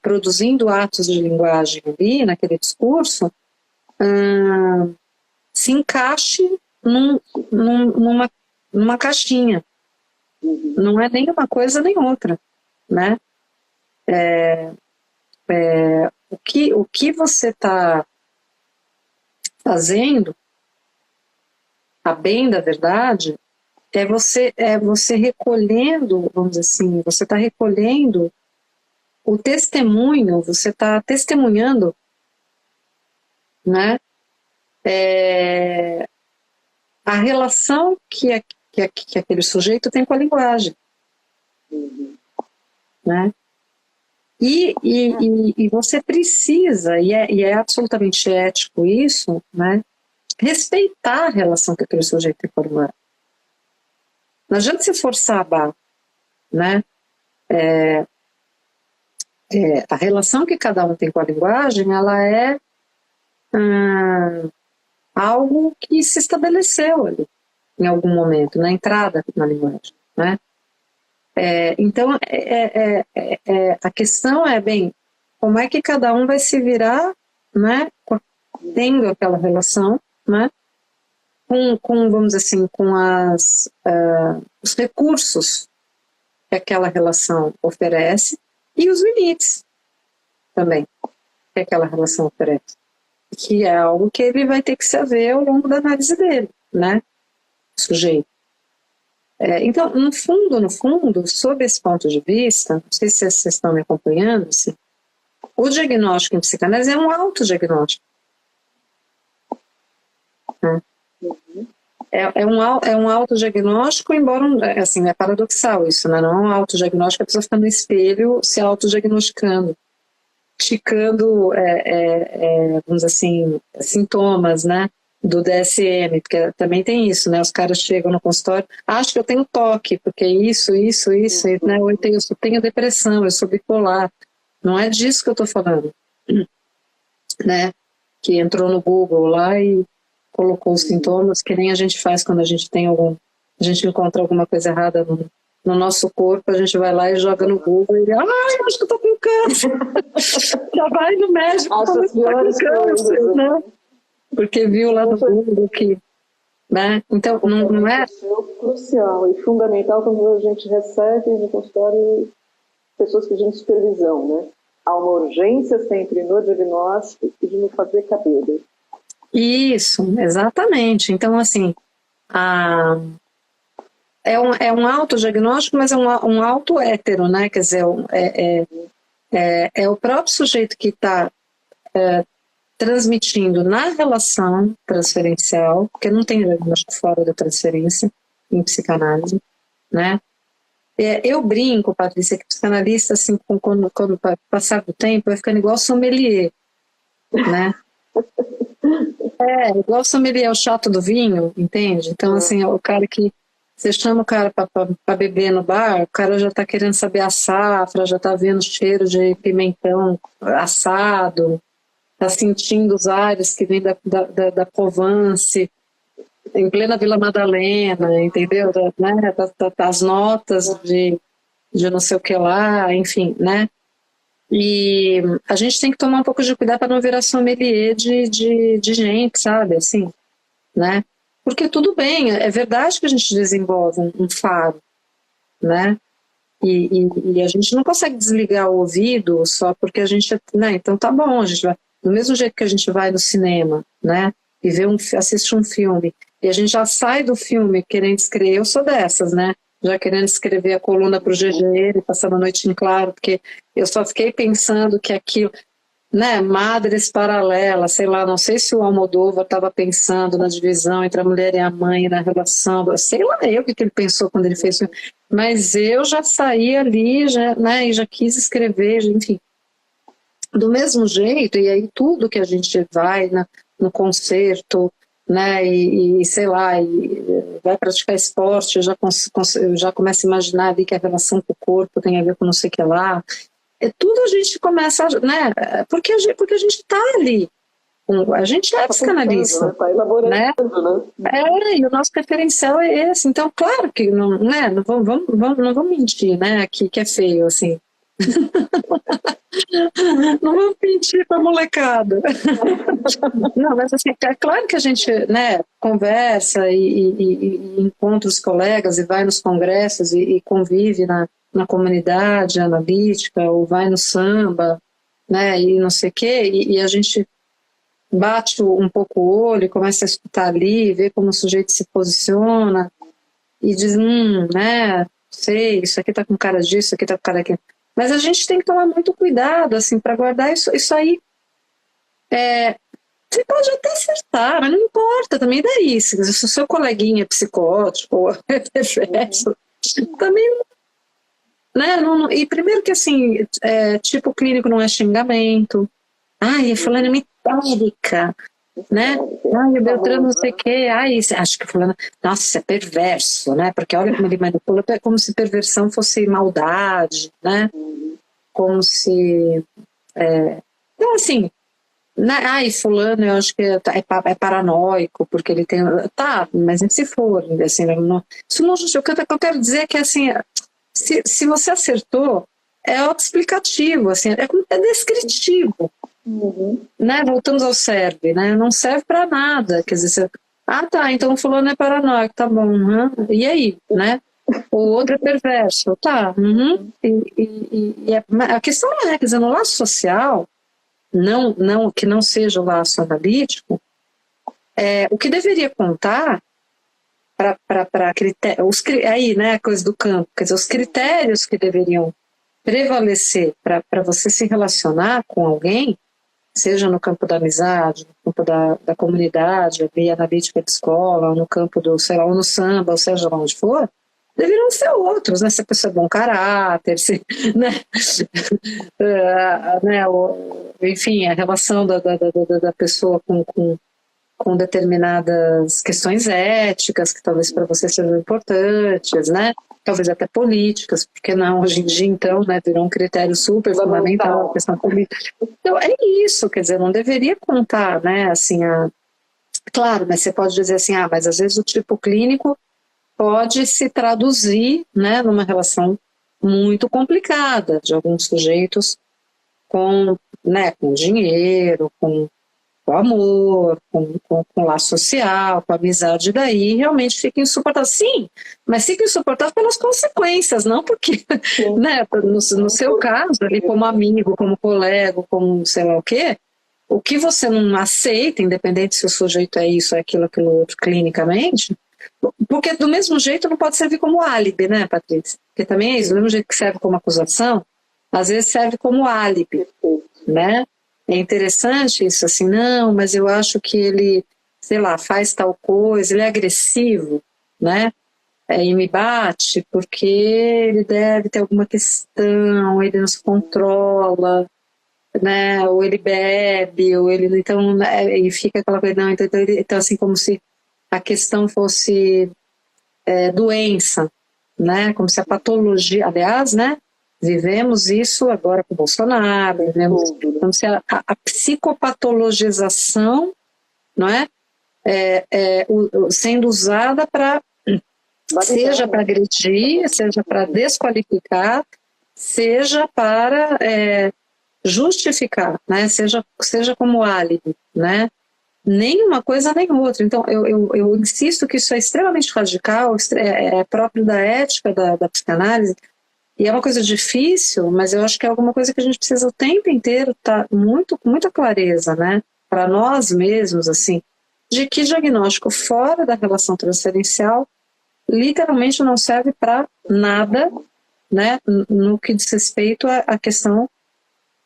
produzindo atos de linguagem ali, naquele discurso, se encaixe numa caixinha. Não é nem uma coisa nem outra, né? O que você está fazendo, a bem da verdade, é você recolhendo, vamos dizer assim, você está recolhendo o testemunho, você está testemunhando, né? A relação que aquele sujeito tem com a linguagem, né? E você precisa, e é absolutamente ético isso, né? respeitar a relação que aquele sujeito tem com a linguagem. Não adianta se forçar a barra, né? A relação que cada um tem com a linguagem, ela é algo que se estabeleceu ali, em algum momento, na entrada na linguagem, né? Então, a questão é, bem, como é que cada um vai se virar, né, tendo aquela relação, né, vamos dizer assim, com os recursos que aquela relação oferece e os limites também que aquela relação oferece, que é algo que ele vai ter que se haver ao longo da análise dele, né, sujeito. Então, no fundo, sob esse ponto de vista, não sei se vocês estão me acompanhando, assim, o diagnóstico em psicanálise é um autodiagnóstico. Né? É um autodiagnóstico, embora, assim, é paradoxal isso, né? Não é um autodiagnóstico, a pessoa fica no espelho se autodiagnosticando, ticando, vamos dizer assim, sintomas, né? Do DSM, porque também tem isso, né? Os caras chegam no consultório, acho que eu tenho toque, porque isso, né? Ou eu tenho depressão, eu sou bipolar. Não é disso que eu estou falando, né? Que entrou no Google lá e colocou os sintomas, que nem a gente faz quando a gente a gente encontra alguma coisa errada no nosso corpo, a gente vai lá e joga no Google e eu acho que eu tô com câncer. Já vai no médico, fala que tá com câncer, né? Porque viu lá no Google que, né? Então, não é... É crucial e fundamental quando a gente recebe no consultório pessoas pedindo supervisão, né? Há uma urgência sempre no diagnóstico e de não fazer cabelo. Isso, exatamente. Então, assim, é um autodiagnóstico, mas é um auto hétero, né? Quer dizer, é o próprio sujeito que está transmitindo na relação transferencial, porque não tem diagnóstico fora da transferência em psicanálise, né? Eu brinco, Patrícia, que psicanalista, assim, quando passar do tempo, vai ficando igual sommelier, né? Igual sommelier, o chato do vinho, entende? Então, assim, o cara que você chama o cara para beber no bar, o cara já está querendo saber a safra, já está vendo o cheiro de pimentão assado, está sentindo os ares que vêm da Provence, em plena Vila Madalena, entendeu? Né? Das notas de não sei o que lá, enfim, né? E a gente tem que tomar um pouco de cuidado para não virar sommelier de gente, sabe? Assim, né? Porque tudo bem, é verdade que a gente desenvolve um faro, né? E a gente não consegue desligar o ouvido só porque a gente, né? Então tá bom, a gente vai, do mesmo jeito que a gente vai no cinema, né? E assiste um filme, e a gente já sai do filme querendo escrever, eu sou dessas, né? Já querendo escrever a coluna para o GG e passando a noite em claro, porque eu só fiquei pensando que aquilo, né, madres paralelas, sei lá, não sei se o Almodóvar estava pensando na divisão entre a mulher e a mãe, na relação, sei lá eu o que ele pensou quando ele fez isso, mas eu já saí ali, já, né, e já quis escrever, enfim. Do mesmo jeito, e aí tudo que a gente vai no concerto, né, e sei lá, e vai praticar esporte, eu já começo a imaginar ali que a relação com o corpo tem a ver com não sei o que lá. Tudo a gente começa, né, porque a gente está ali, a gente é psicanalista. Está elaborando, né? E o nosso referencial é esse, então claro que não vamos mentir, né, que é feio, assim. Não vamos mentir para a molecada. Não, mas assim, é claro que a gente, né, conversa e encontra os colegas e vai nos congressos e convive na comunidade analítica, ou vai no samba, né, e não sei o quê, e a gente bate um pouco o olho e começa a escutar ali, ver como o sujeito se posiciona e diz, né, sei, isso aqui tá com cara disso, isso aqui tá com cara daquilo. Mas a gente tem que tomar muito cuidado, assim, para guardar isso aí. Você pode até acertar, mas não importa, também daí. Se o seu coleguinha é psicótico ou reverso, também, né? E primeiro que, assim, tipo clínico não é xingamento. Ai, fulana é metálica. né? Ai, o Beltrano não sei o quê, ai, acho que fulano, nossa, isso é perverso, né? Porque olha como ele manipula, é como se perversão fosse maldade, né? Como se, então assim, né? Ai, fulano, eu acho que é paranoico, porque ele tem, tá, mas e se for, assim, não, isso não justifica, o que eu quero dizer é que, assim, se você acertou, é autoexplicativo, assim, é descritivo. Né? Voltamos ao serve, né? Não serve para nada, quer dizer, tá, então fulano é paranoico, tá bom, e aí, né? O outro é perverso, tá, a questão é, quer dizer, no laço social, que não seja o laço analítico, o que deveria contar para critérios, aí, né, a coisa do campo, quer dizer, os critérios que deveriam prevalecer para você se relacionar com alguém, seja no campo da amizade, no campo da comunidade, via analítica de escola, ou no campo do, sei lá, ou no samba, ou seja lá onde for, deveriam ser outros, né? Se a pessoa é bom caráter, se, né? Enfim, a relação da pessoa com determinadas questões éticas, que talvez para você sejam importantes, né? Talvez até políticas, porque não, hoje em dia, então, né, virou um critério super fundamental a questão política. Então, é isso, quer dizer, não deveria contar, né, assim, claro, mas você pode dizer assim, mas às vezes o tipo clínico pode se traduzir, né, numa relação muito complicada de alguns sujeitos com dinheiro, com amor, com laço social, com amizade, daí realmente fica insuportável. Sim, mas fica insuportável pelas consequências, não porque, né, no seu caso, ali como amigo, como colega, como sei lá o que você não aceita, independente se o sujeito é isso, é aquilo outro, clinicamente, porque do mesmo jeito não pode servir como álibi, né, Patrícia? Porque também é isso, do mesmo jeito que serve como acusação, às vezes serve como álibi, né? É interessante isso, assim, não, mas eu acho que ele, sei lá, faz tal coisa, ele é agressivo, né? E me bate porque ele deve ter alguma questão, ele não se controla, né? Ou ele bebe, ou ele, então, né? E fica aquela coisa, não, então assim, como se a questão fosse doença, né? Como se a patologia, aliás, né? Vivemos isso agora com o Bolsonaro, vivemos como se a psicopatologização, não é? Sendo usada para, seja para agredir, seja para desqualificar, seja para justificar, né? Seja como álibi, né? Nem uma coisa nem outra. Então, eu insisto que isso é extremamente radical, é próprio da ética da psicanálise, e é uma coisa difícil, mas eu acho que é alguma coisa que a gente precisa o tempo inteiro estar com muita clareza, né? Para nós mesmos, assim, de que diagnóstico fora da relação transferencial literalmente não serve para nada, né? No que diz respeito à questão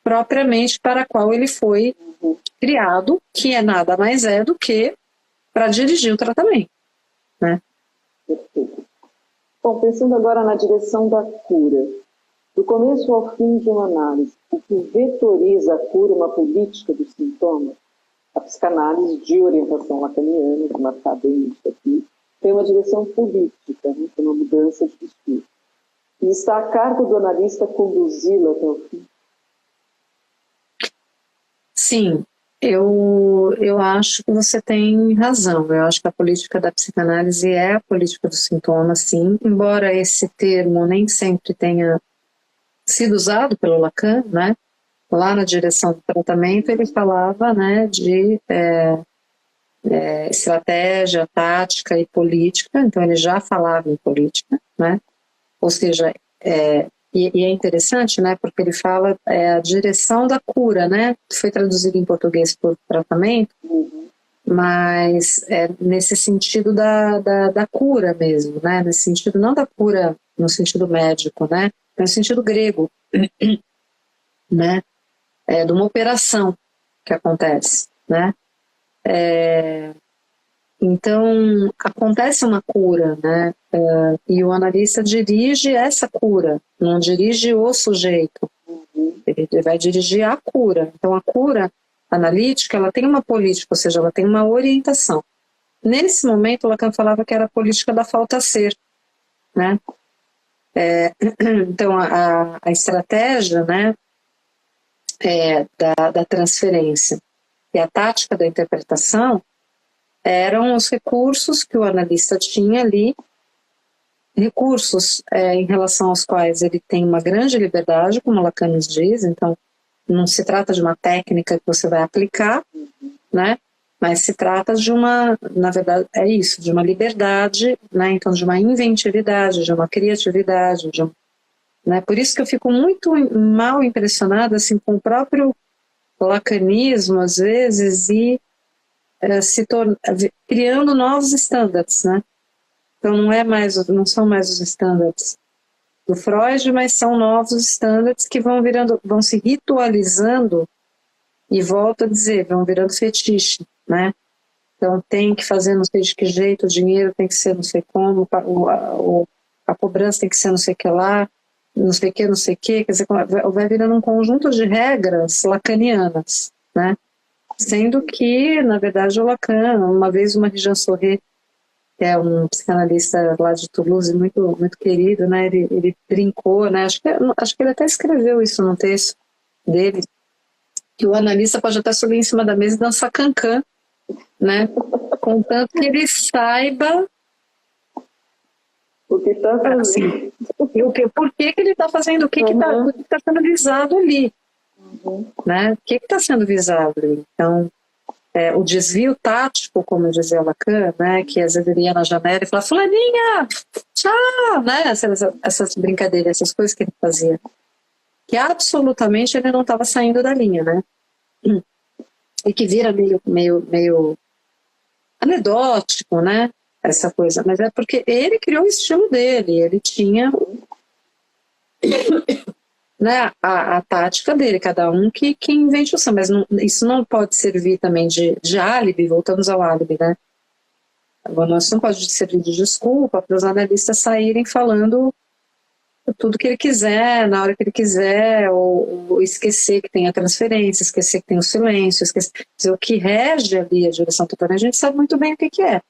propriamente para a qual ele foi criado, que é nada mais do que para dirigir o tratamento, né? Perfeito. Bom, pensando agora na direção da cura, do começo ao fim de uma análise, o que vetoriza a cura, uma política do sintoma, a psicanálise de orientação lacaniana, vou marcar bem isso aqui, tem uma direção política, né, tem uma mudança de discurso. E está a cargo do analista conduzi-la até o fim. Sim, eu acho que você tem razão. Eu acho que a política da psicanálise é a política do sintoma, sim, embora esse termo nem sempre tenha sido usado pelo Lacan, né? Lá na direção do tratamento ele falava, né, de estratégia, tática e política, então ele já falava em política, né? Ou seja, e é interessante, né, porque ele fala a direção da cura, né, foi traduzido em português por tratamento, mas nesse sentido da cura mesmo, né, nesse sentido não da cura no sentido médico, né, no sentido grego, né, de uma operação que acontece, né. Então, acontece uma cura, né? E o analista dirige essa cura, não dirige o sujeito. Ele vai dirigir a cura. Então, a cura, analítica, ela tem uma política, ou seja, ela tem uma orientação. Nesse momento, Lacan falava que era a política da falta-ser, né? Então, a estratégia, né, da transferência e a tática da interpretação eram os recursos que o analista tinha ali, recursos em relação aos quais ele tem uma grande liberdade, como Lacan nos diz. Então, não se trata de uma técnica que você vai aplicar, né? Mas se trata de uma, na verdade, é isso, de uma liberdade, né? Então, de uma inventividade, de uma criatividade, né? Por isso que eu fico muito mal impressionada assim, com o próprio lacanismo, às vezes, e criando novos estándares, né? Então, não são mais os estándares do Freud, mas são novos estándares que vão se ritualizando e, volto a dizer, vão virando fetiche, né? Então tem que fazer não sei de que jeito, o dinheiro tem que ser não sei como, a cobrança tem que ser não sei o que lá, não sei o que, não sei o que, quer dizer, vai virando um conjunto de regras lacanianas, né? Sendo que, na verdade, o Lacan, uma vez uma Marie-Jean Sorret, que é um psicanalista lá de Toulouse, muito, muito querido, né? Ele brincou, né? Acho que ele até escreveu isso num texto dele, que o analista pode até subir em cima da mesa e dançar cancan, né? Contanto que ele saiba O que está fazendo. Assim, por que ele está fazendo, o que está sendo visado ali, né? O que está sendo visado ali? Então, o desvio tático, como dizia Lacan, né? Que às vezes ele ia na janela e falava, fulaninha, tchau, né? Essas brincadeiras, essas coisas que ele fazia, que absolutamente ele não estava saindo da linha, né? E que vira meio anedótico, né? Essa coisa, mas é porque ele criou o estilo dele, ele tinha, né, a tática dele, cada um que invente o seu, mas isso não pode servir também de álibi, voltamos ao álibi, né? Agora, isso não pode servir de desculpa para os analistas saírem falando tudo que ele quiser, na hora que ele quiser, ou esquecer que tem a transferência, esquecer que tem o silêncio, dizer, o que rege ali a direção tutorial, a gente sabe muito bem o que é,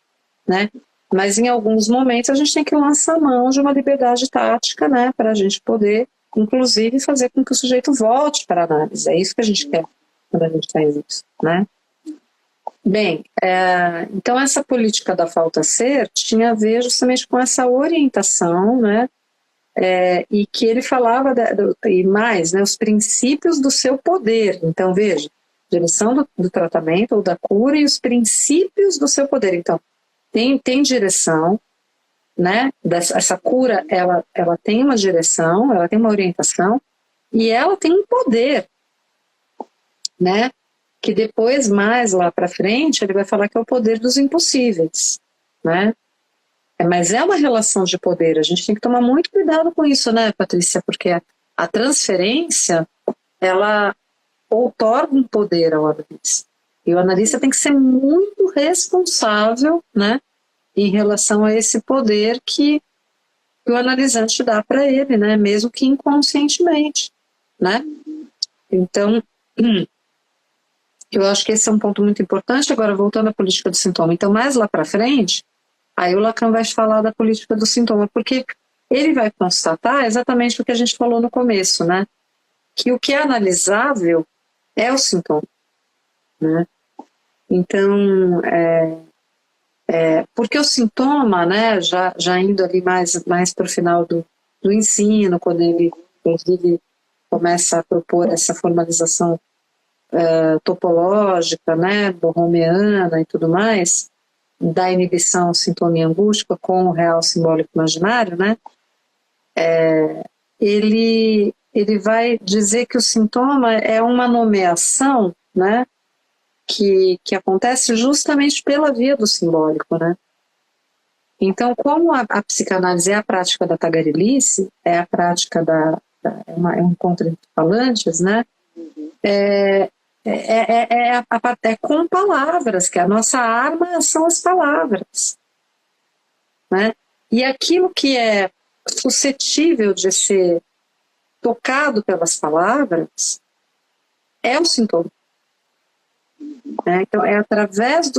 né? Mas em alguns momentos a gente tem que lançar a mão de uma liberdade tática, né, para a gente poder, inclusive, fazer com que o sujeito volte para a análise. É isso que a gente quer quando a gente faz isso, né? Bem, então essa política da falta-ser tinha a ver justamente com essa orientação, né, e que ele falava, e mais, né, os princípios do seu poder. Então, veja, direção do tratamento ou da cura e os princípios do seu poder. Então, tem direção, né? Essa cura, ela tem uma direção, ela tem uma orientação e ela tem um poder, né? Que depois, mais lá para frente, ele vai falar que é o poder dos impossíveis, né? Mas é uma relação de poder, a gente tem que tomar muito cuidado com isso, né, Patrícia? Porque a transferência, ela outorga um poder ao analista. E o analista tem que ser muito responsável, né, em relação a esse poder que o analisante dá para ele, né, mesmo que inconscientemente, né? Então, eu acho que esse é um ponto muito importante. Agora, voltando à política do sintoma. Então, mais lá para frente, aí o Lacan vai falar da política do sintoma, porque ele vai constatar exatamente o que a gente falou no começo, né? Que o que é analisável é o sintoma, né? Então, porque o sintoma, né, já indo ali mais para o final do ensino, quando ele, inclusive, começa a propor essa formalização topológica, né, borromeana e tudo mais, da inibição, sintoma e angústia com o real simbólico imaginário, né, ele vai dizer que o sintoma é uma nomeação, né, que acontece justamente pela via do simbólico, né? Então, como a psicanálise é a prática da tagarelice, é a prática é um encontro entre falantes, né? É com palavras, que a nossa arma são as palavras, né? E aquilo que é suscetível de ser tocado pelas palavras é o sintoma. né? Então, é através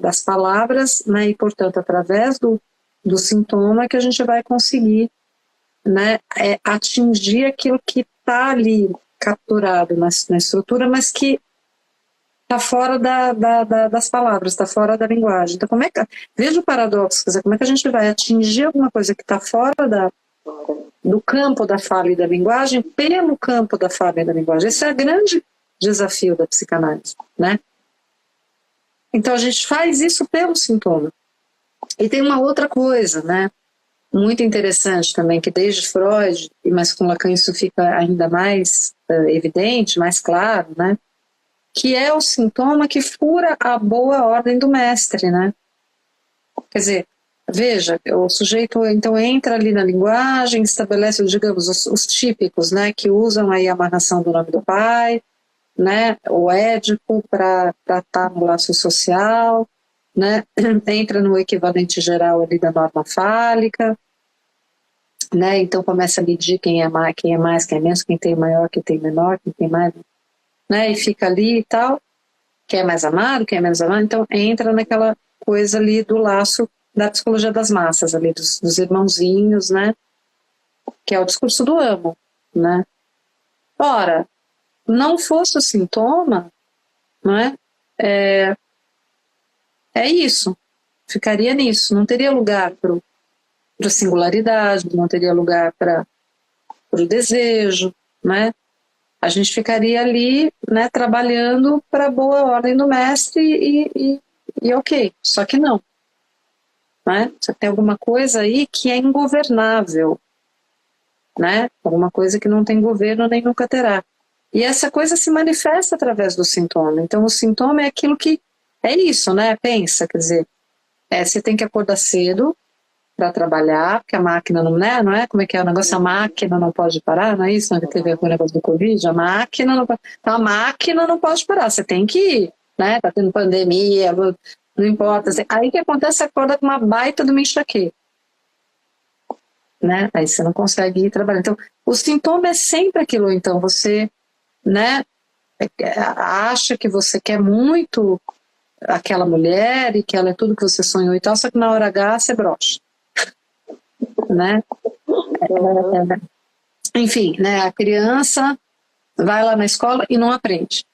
das palavras, né? E, portanto, através do sintoma que a gente vai conseguir, né? Atingir aquilo que está ali capturado na estrutura, mas que está fora das palavras, está fora da linguagem. Então, veja o paradoxo, quer dizer, como é que a gente vai atingir alguma coisa que está fora do campo da fala e da linguagem pelo campo da fala e da linguagem? Esse é o grande desafio da psicanálise, né? Então, a gente faz isso pelo sintoma. E tem uma outra coisa, né? Muito interessante também, que desde Freud, mas com Lacan isso fica ainda mais evidente, mais claro, né? Que é o sintoma que fura a boa ordem do mestre, né? Quer dizer, veja, o sujeito então entra ali na linguagem, estabelece, digamos, os típicos, né? Que usam aí a amarração do nome do pai, né? O édipo para estar no laço social, né? Entra no equivalente geral ali da norma fálica, né? Então começa a medir quem é mais, quem é menos, quem tem maior, quem tem menor, quem tem mais, né? E fica ali e tal, quem é mais amado, quem é menos amado. Então entra naquela coisa ali do laço da psicologia das massas, ali dos irmãozinhos, né? Que é o discurso do amo, né? Ora, não fosse o sintoma, né? É isso, ficaria nisso, não teria lugar para singularidade, não teria lugar para o desejo, né? A gente ficaria ali, né, trabalhando para a boa ordem do mestre e ok, só que não, né? Só que tem alguma coisa aí que é ingovernável, né? Alguma coisa que não tem governo nem nunca terá. E essa coisa se manifesta através do sintoma. Então o sintoma é aquilo que é isso, né? Pensa, quer dizer, você tem que acordar cedo para trabalhar, porque a máquina não é, como é que é o negócio, a máquina não pode parar, não é isso? Não é que teve o negócio do Covid, a máquina não pode, então a máquina não pode parar, você tem que ir, né? Tá tendo pandemia, não importa. Aí o que acontece, você acorda com uma baita de uma enxaqueca, né? Aí você não consegue ir trabalhar. Então, o sintoma é sempre aquilo, então você, né, acha que você quer muito aquela mulher e que ela é tudo que você sonhou e tal, só que na hora H você brocha, né? Enfim, né? A criança vai lá na escola e não aprende,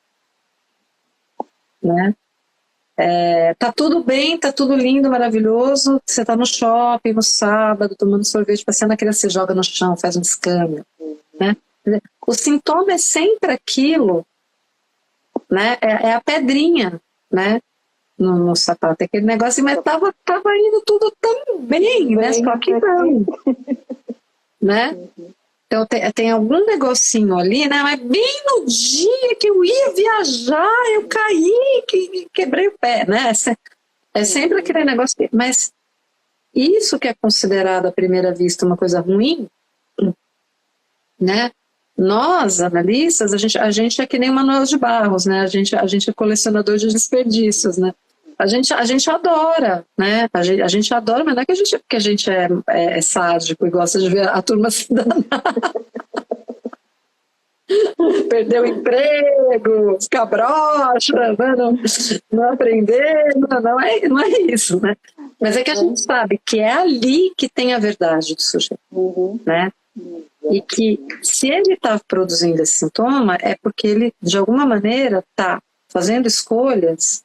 né? Tá tudo bem, tá tudo lindo, maravilhoso, você tá no shopping no sábado tomando sorvete, passeando, a criança se joga no chão, faz um escândalo, né? O sintoma é sempre aquilo, né? É a pedrinha, né? No sapato, aquele negócio, mas tava indo tudo tão bem, né? Só que não, né? Então tem algum negocinho ali, né? Mas bem no dia que eu ia viajar, eu caí, quebrei o pé, né? É sempre aquele negócio. Mas isso que é considerado à primeira vista uma coisa ruim, né? Nós, analistas, a gente é que nem Manuel de Barros, né? A gente é colecionador de desperdícios, né? A gente adora, né? A gente adora, mas não é porque a gente é sádico e gosta de ver a turma se danar. Perder o emprego, ficar broxa, não aprender, não é isso, né? Mas é que a gente sabe que é ali que tem a verdade do sujeito, né? E que se ele está produzindo esse sintoma é porque ele, de alguma maneira, está fazendo escolhas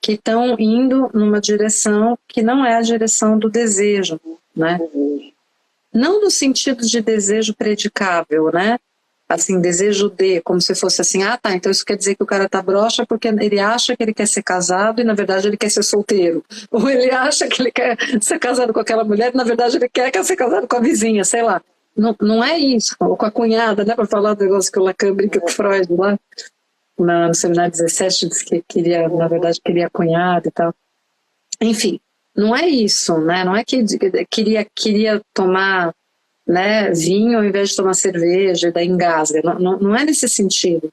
que estão indo numa direção que não é a direção do desejo, né? Não no sentido de desejo predicável, né? Assim, desejo de, como se fosse assim, tá, então isso quer dizer que o cara tá broxa porque ele acha que ele quer ser casado e na verdade ele quer ser solteiro. Ou ele acha que ele quer ser casado com aquela mulher e na verdade ele quer ser casado com a vizinha, sei lá. Não é isso, ou com a cunhada, né? Para falar do negócio que o Lacan brinca com o Freud lá. No seminário 17 disse que queria, na verdade, queria cunhado e tal. Enfim, não é isso, né? Não é que queria tomar, né, vinho ao invés de tomar cerveja e daí engasga. Não é nesse sentido.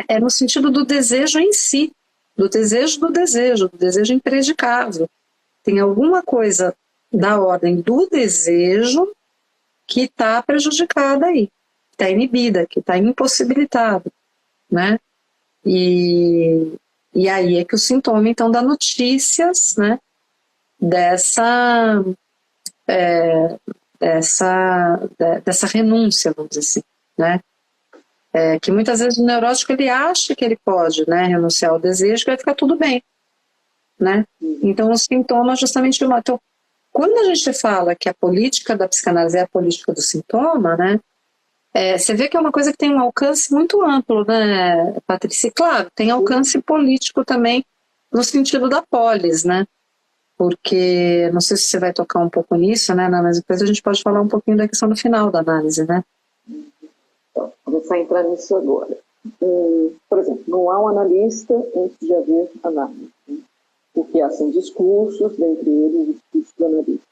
É no sentido do desejo em si, do desejo impredicável. Tem alguma coisa da ordem do desejo que está prejudicada aí, que está inibida, que está impossibilitada, né? E aí é que o sintoma, então, dá notícias, né, dessa renúncia, vamos dizer assim, né? Que muitas vezes o neurótico ele acha que ele pode, né, renunciar ao desejo, que vai ficar tudo bem, né? Então o sintoma é justamente uma. Então, quando a gente fala que a política da psicanálise é a política do sintoma, né? Você vê que é uma coisa que tem um alcance muito amplo, né, Patrícia? E, claro, tem alcance político também no sentido da polis, né? Porque, não sei se você vai tocar um pouco nisso, né, mas depois a gente pode falar um pouquinho da questão do final da análise, né? Então, vou começar a entrar nisso agora. Por exemplo, não há um analista antes de haver análise, né? O que há são discursos, dentre eles o discurso do analista.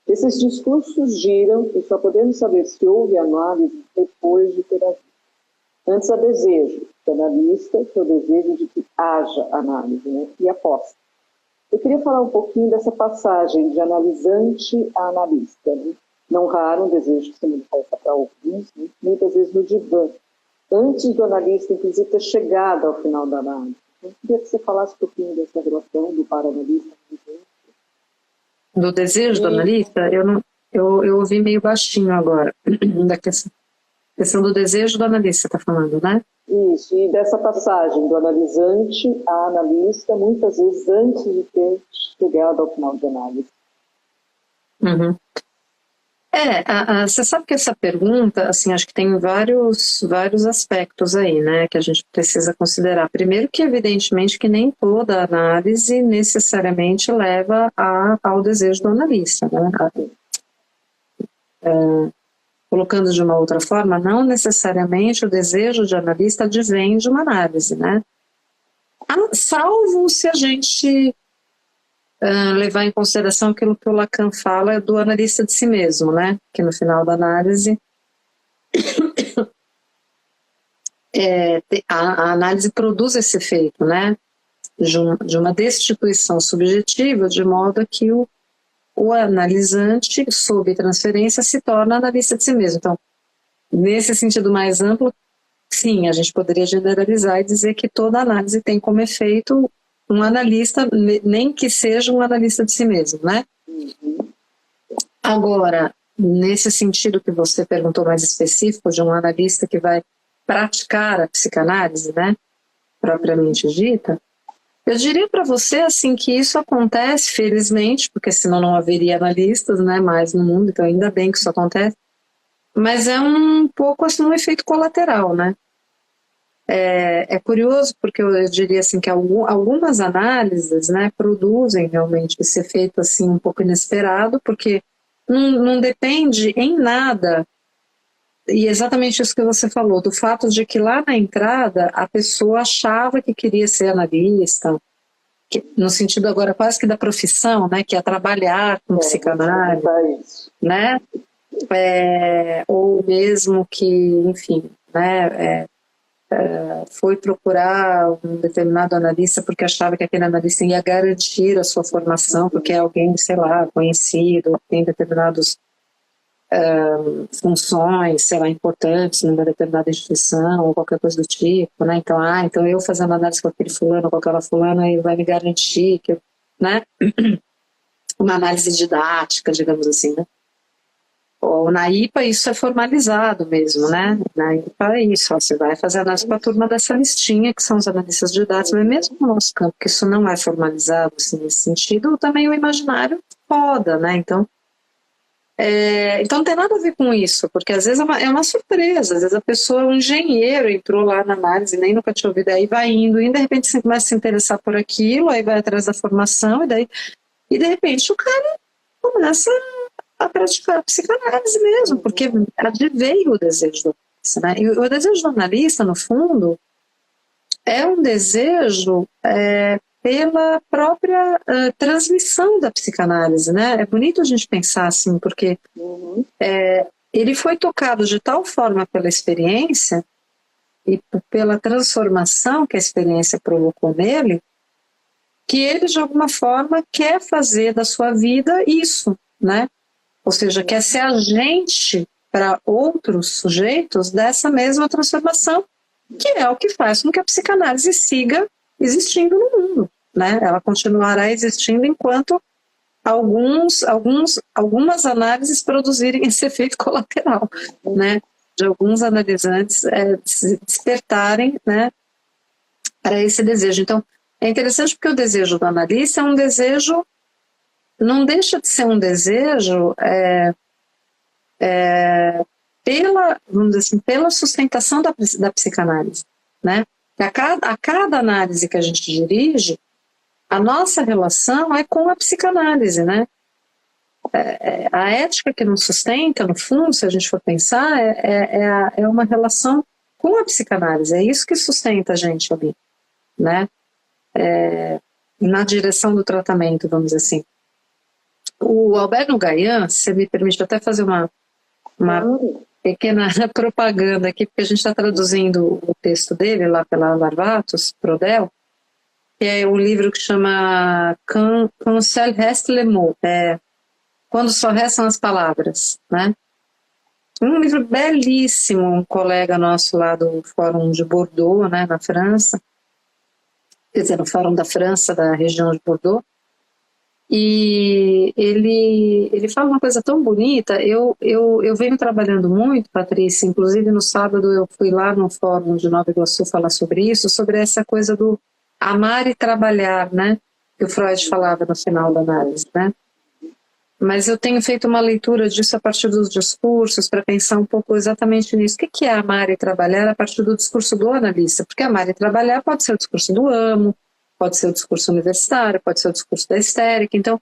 Esses discursos giram e só podemos saber se houve análise depois de ter havido. Antes há desejo do analista, que é o desejo de que haja análise, né? E aposta. Eu queria falar um pouquinho dessa passagem de analisante a analista, né? Não raro um desejo que se manifesta para alguns, né? Muitas vezes no divã, antes do analista, inclusive, ter chegado ao final da análise. Eu queria que você falasse um pouquinho dessa relação do para-analista. Do desejo do analista, eu ouvi meio baixinho agora, da questão do desejo do analista, está falando, né? Isso, e dessa passagem do analisante a analista, muitas vezes antes de ter chegado ao final de análise. Uhum. Você sabe que essa pergunta, assim, acho que tem vários aspectos aí, né, que a gente precisa considerar. Primeiro que, evidentemente, que nem toda análise necessariamente leva ao desejo do analista, né? Colocando de uma outra forma, não necessariamente o desejo de analista advém de uma análise, né? Salvo se a gente levar em consideração aquilo que o Lacan fala do analista de si mesmo, né? Que no final da análise a análise produz esse efeito, né? De uma destituição subjetiva, de modo que o analisante, sob transferência, se torna analista de si mesmo. Então, nesse sentido mais amplo, sim, a gente poderia generalizar e dizer que toda análise tem como efeito um analista, nem que seja um analista de si mesmo, né? Agora, nesse sentido que você perguntou mais específico, de um analista que vai praticar a psicanálise, né, propriamente dita, eu diria para você assim que isso acontece, felizmente, porque senão não haveria analistas, né, mais no mundo, então ainda bem que isso acontece, mas é um pouco assim um efeito colateral, né? É curioso porque eu diria assim que algumas análises, né, produzem realmente esse efeito assim um pouco inesperado, porque não depende em nada, e exatamente isso que você falou, do fato de que lá na entrada a pessoa achava que queria ser analista, no sentido agora quase que da profissão, né, que é trabalhar com psicanálise, né, ou mesmo que, enfim, né, foi procurar um determinado analista porque achava que aquele analista ia garantir a sua formação, porque é alguém, sei lá, conhecido, tem determinadas funções, sei lá, importantes numa determinada instituição ou qualquer coisa do tipo, né? Então eu fazendo análise com aquele fulano ou com aquela fulana, ele vai me garantir que, né? Uma análise didática, digamos assim, né? Ou na IPA isso é formalizado mesmo, né? Na IPA é isso, ó, você vai fazer análise com a turma dessa listinha, que são os analistas didáticos, mas mesmo no nosso campo, que isso não é formalizado assim, nesse sentido, também o imaginário roda, né? Então não tem nada a ver com isso, porque às vezes é uma surpresa, às vezes a pessoa, um engenheiro, entrou lá na análise, nem nunca tinha ouvido, aí vai indo, e de repente você começa a se interessar por aquilo, aí vai atrás da formação, e de repente o cara começa a praticar a psicanálise mesmo, porque adveio o desejo do analista, né? E o desejo do analista, no fundo, é um desejo pela própria transmissão da psicanálise, né? É bonito a gente pensar assim, porque ele foi tocado de tal forma pela experiência e pela transformação que a experiência provocou nele, que ele, de alguma forma, quer fazer da sua vida isso, né? Ou seja, quer ser agente para outros sujeitos dessa mesma transformação que é o que faz com que a psicanálise siga existindo no mundo, né? Ela continuará existindo enquanto algumas análises produzirem esse efeito colateral, né? De alguns analisantes se despertarem, né, para esse desejo. Então, é interessante porque o desejo do analista é um desejo, não deixa de ser um desejo pela, vamos dizer assim, pela sustentação da psicanálise, né? A cada análise que a gente dirige, a nossa relação é com a psicanálise, né? A ética que nos sustenta, no fundo, se a gente for pensar, é uma relação com a psicanálise. É isso que sustenta a gente ali, né? Na direção do tratamento, vamos dizer assim. O Alberto Gayan, se você me permite até fazer uma pequena propaganda aqui, porque a gente está traduzindo o texto dele lá pela Larvatos, Prodel, que é um livro que chama Quand seul reste le mot, Quando Só Restam as Palavras, né? Um livro belíssimo, um colega nosso lá do Fórum de Bordeaux, né, na França, quer dizer, no Fórum da França, da região de Bordeaux, e ele fala uma coisa tão bonita. Eu venho trabalhando muito, Patrícia, inclusive no sábado eu fui lá no Fórum de Nova Iguaçu falar sobre isso, sobre essa coisa do amar e trabalhar, né, que o Freud falava no final da análise, né? Mas eu tenho feito uma leitura disso a partir dos discursos, para pensar um pouco exatamente nisso. O que é amar e trabalhar a partir do discurso do analista? Porque amar e trabalhar pode ser o discurso do amo, pode ser o discurso universitário, pode ser o discurso da histérica. Então,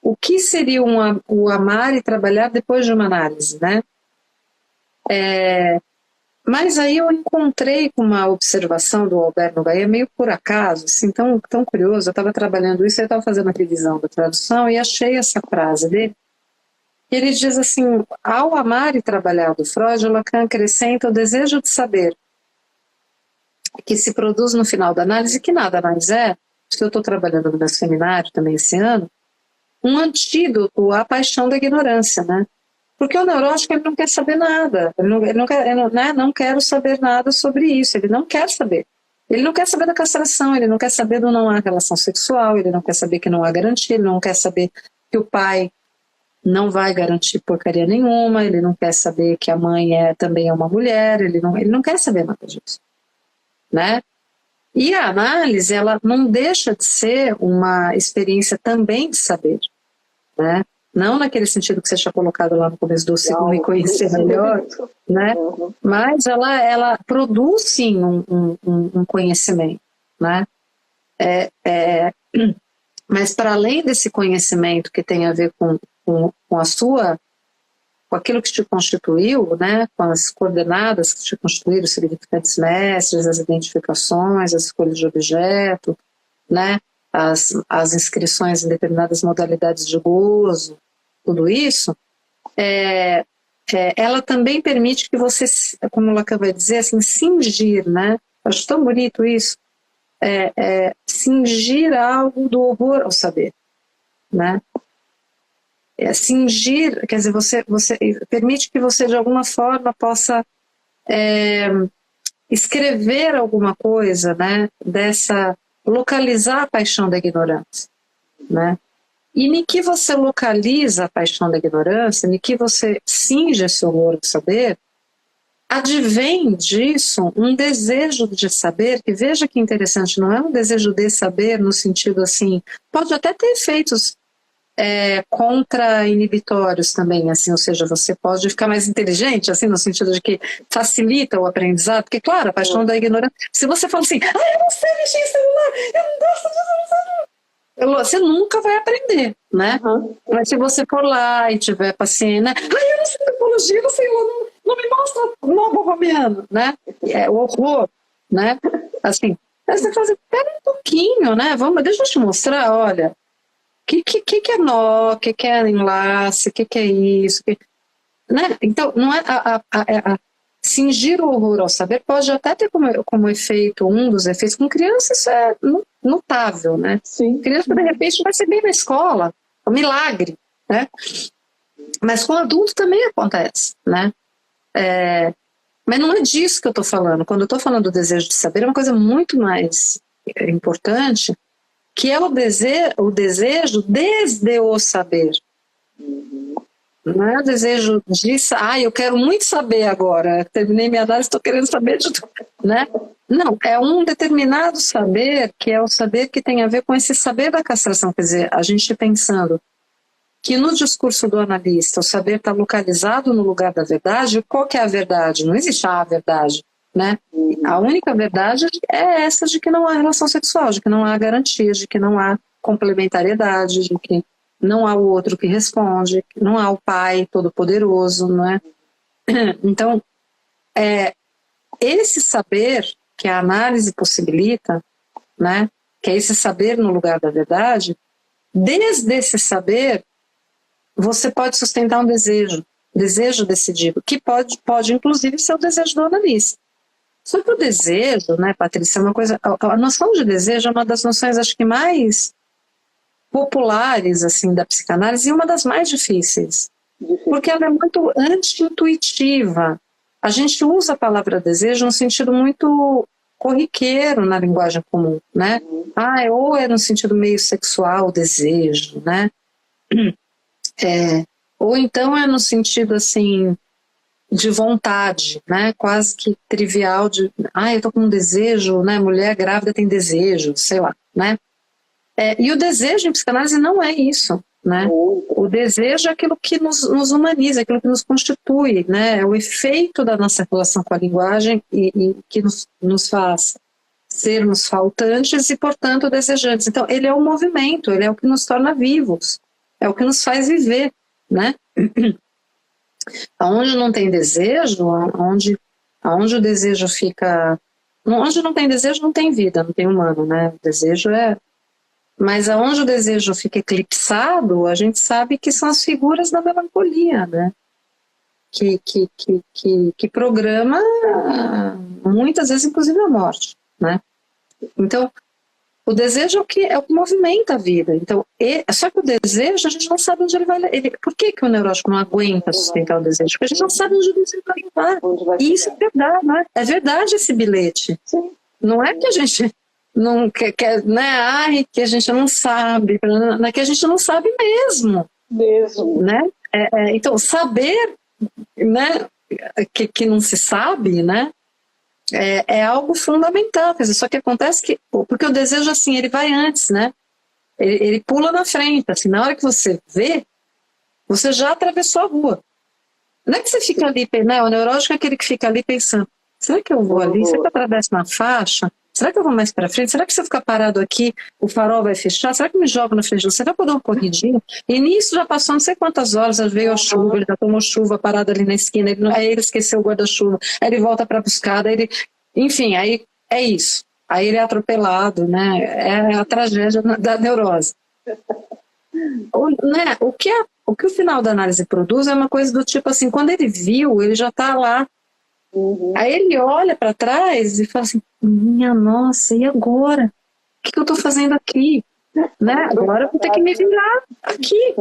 o que seria o amar e trabalhar depois de uma análise, né? Mas aí eu encontrei com uma observação do Alberto Gaia, meio por acaso, assim, tão curioso. Eu estava trabalhando isso, eu estava fazendo a revisão da tradução e achei essa frase dele. Ele diz assim: ao amar e trabalhar do Freud, o Lacan acrescenta o desejo de saber, que se produz no final da análise, que nada mais é, porque eu estou trabalhando no meu seminário também esse ano, um antídoto à paixão da ignorância, né? Porque o neurótico, ele não quer saber nada, não quero saber nada sobre isso, ele não quer saber. Ele não quer saber da castração, ele não quer saber do não há relação sexual, ele não quer saber que não há garantia, ele não quer saber que o pai não vai garantir porcaria nenhuma, ele não quer saber que a mãe também é uma mulher, ele não quer saber nada disso, né? E a análise, ela não deixa de ser uma experiência também de saber, né? Não naquele sentido que você tinha colocado lá no começo do ciclo Me Conhecer Melhor, né? Mas ela produz sim um conhecimento, né? Mas para além desse conhecimento que tem a ver com aquilo que te constituiu, né? Com as coordenadas que te constituíram, os significantes mestres, as identificações, as escolhas de objeto, né? As inscrições em determinadas modalidades de gozo, tudo isso, ela também permite que você, como o Lacan vai dizer, assim, cingir, né? Acho tão bonito isso, cingir algo do horror ao saber, né? Cingir, quer dizer, você permite que você de alguma forma possa escrever alguma coisa, né? Localizar a paixão da ignorância, né? E em que você localiza a paixão da ignorância, em que você cinge esse horror do saber, advém disso um desejo de saber, que veja que interessante, não é um desejo de saber no sentido assim, pode até ter efeitos contra-inibitórios também, assim, ou seja, você pode ficar mais inteligente, assim, no sentido de que facilita o aprendizado, porque, claro, a paixão da ignorância, se você fala assim, eu não sei mexer em celular, eu não gosto disso, você nunca vai aprender, né? Mas se você for lá e tiver paciência, né? Eu não sei topologia, não sei, não me mostra o novo romeano, né? O horror, né? Assim, aí você fala assim, pera um pouquinho, né? Deixa eu te mostrar, olha, o que é nó, o que é enlace, o que é isso, né? Então, não é cingir o horror ao saber pode até ter como efeito, um dos efeitos, com criança isso é notável, né? Sim. Criança, de repente, vai ser bem na escola, é um milagre, né? Mas com adulto também acontece, né? Mas não é disso que eu estou falando. Quando eu estou falando do desejo de saber, é uma coisa muito mais importante, que é o desejo desde o saber. Não é o desejo de, eu quero muito saber agora, terminei minha análise, estou querendo saber de tudo, né? Não, é um determinado saber, que é o saber que tem a ver com esse saber da castração, quer dizer, a gente pensando que no discurso do analista o saber está localizado no lugar da verdade. Qual que é a verdade? Não existe a verdade, né? A única verdade é essa de que não há relação sexual, de que não há garantia, de que não há complementariedade, de que não há o outro que responde, que não há o pai todo-poderoso, não é? Então, esse saber que a análise possibilita, né? Que é esse saber no lugar da verdade, desde esse saber você pode sustentar um desejo decidido, que pode inclusive ser o desejo do analista. Só que o desejo, né, Patrícia, é uma coisa, a noção de desejo é uma das noções, acho que mais populares, assim, da psicanálise, e uma das mais difíceis, porque ela é muito anti-intuitiva. A gente usa a palavra desejo num sentido muito corriqueiro na linguagem comum, né? Ou é no sentido meio sexual, desejo, né? Ou então é no sentido, assim, de vontade, né? Quase que trivial de, eu tô com um desejo, né? Mulher grávida tem desejo, sei lá, né? E o desejo em psicanálise não é isso, né? O desejo é aquilo que nos humaniza, aquilo que nos constitui, né? É o efeito da nossa relação com a linguagem e que nos faz sermos faltantes e, portanto, desejantes. Então, ele é o movimento, ele é o que nos torna vivos, é o que nos faz viver, né? Aonde não tem desejo, aonde o desejo fica... Onde não tem desejo, não tem vida, não tem humano, né? O desejo é... Mas aonde o desejo fica eclipsado, a gente sabe que são as figuras da melancolia, né? Que programa, muitas vezes, inclusive, a morte, né? Então, o desejo é o que movimenta a vida. Então, só que o desejo, a gente não sabe onde ele vai levar. Por que o neurótico não aguenta sustentar o desejo? Porque a gente não sabe onde o desejo vai levar. E isso é verdade, né? É verdade esse bilhete. Sim. Não é que a gente não quer, né? Que a gente não sabe. É que a gente não sabe mesmo. Né? Então, saber, né, que não se sabe, né? É algo fundamental, quer dizer, só que acontece que, porque o desejo, assim, ele vai antes, né? Ele pula na frente, assim, na hora que você vê, você já atravessou a rua. Não é que você fica ali, né? O neurótico é aquele que fica ali pensando, será que eu vou ali? Será que eu atravesso na faixa? Será que eu vou mais para frente? Será que se eu ficar parado aqui, o farol vai fechar? Será que eu me jogo na frente? Será que eu dou uma corridinha? E nisso já passou não sei quantas horas, veio a chuva, ele já tomou chuva parado ali na esquina, aí ele esqueceu o guarda-chuva, aí ele volta para buscar, enfim, aí é isso. Aí ele é atropelado, né? É a tragédia da neurose. Né? O que o final da análise produz é uma coisa do tipo assim, quando ele viu, ele já está lá. Aí ele olha para trás e fala assim, minha nossa, e agora? O que eu estou fazendo aqui? Né? Agora eu vou ter que me virar aqui.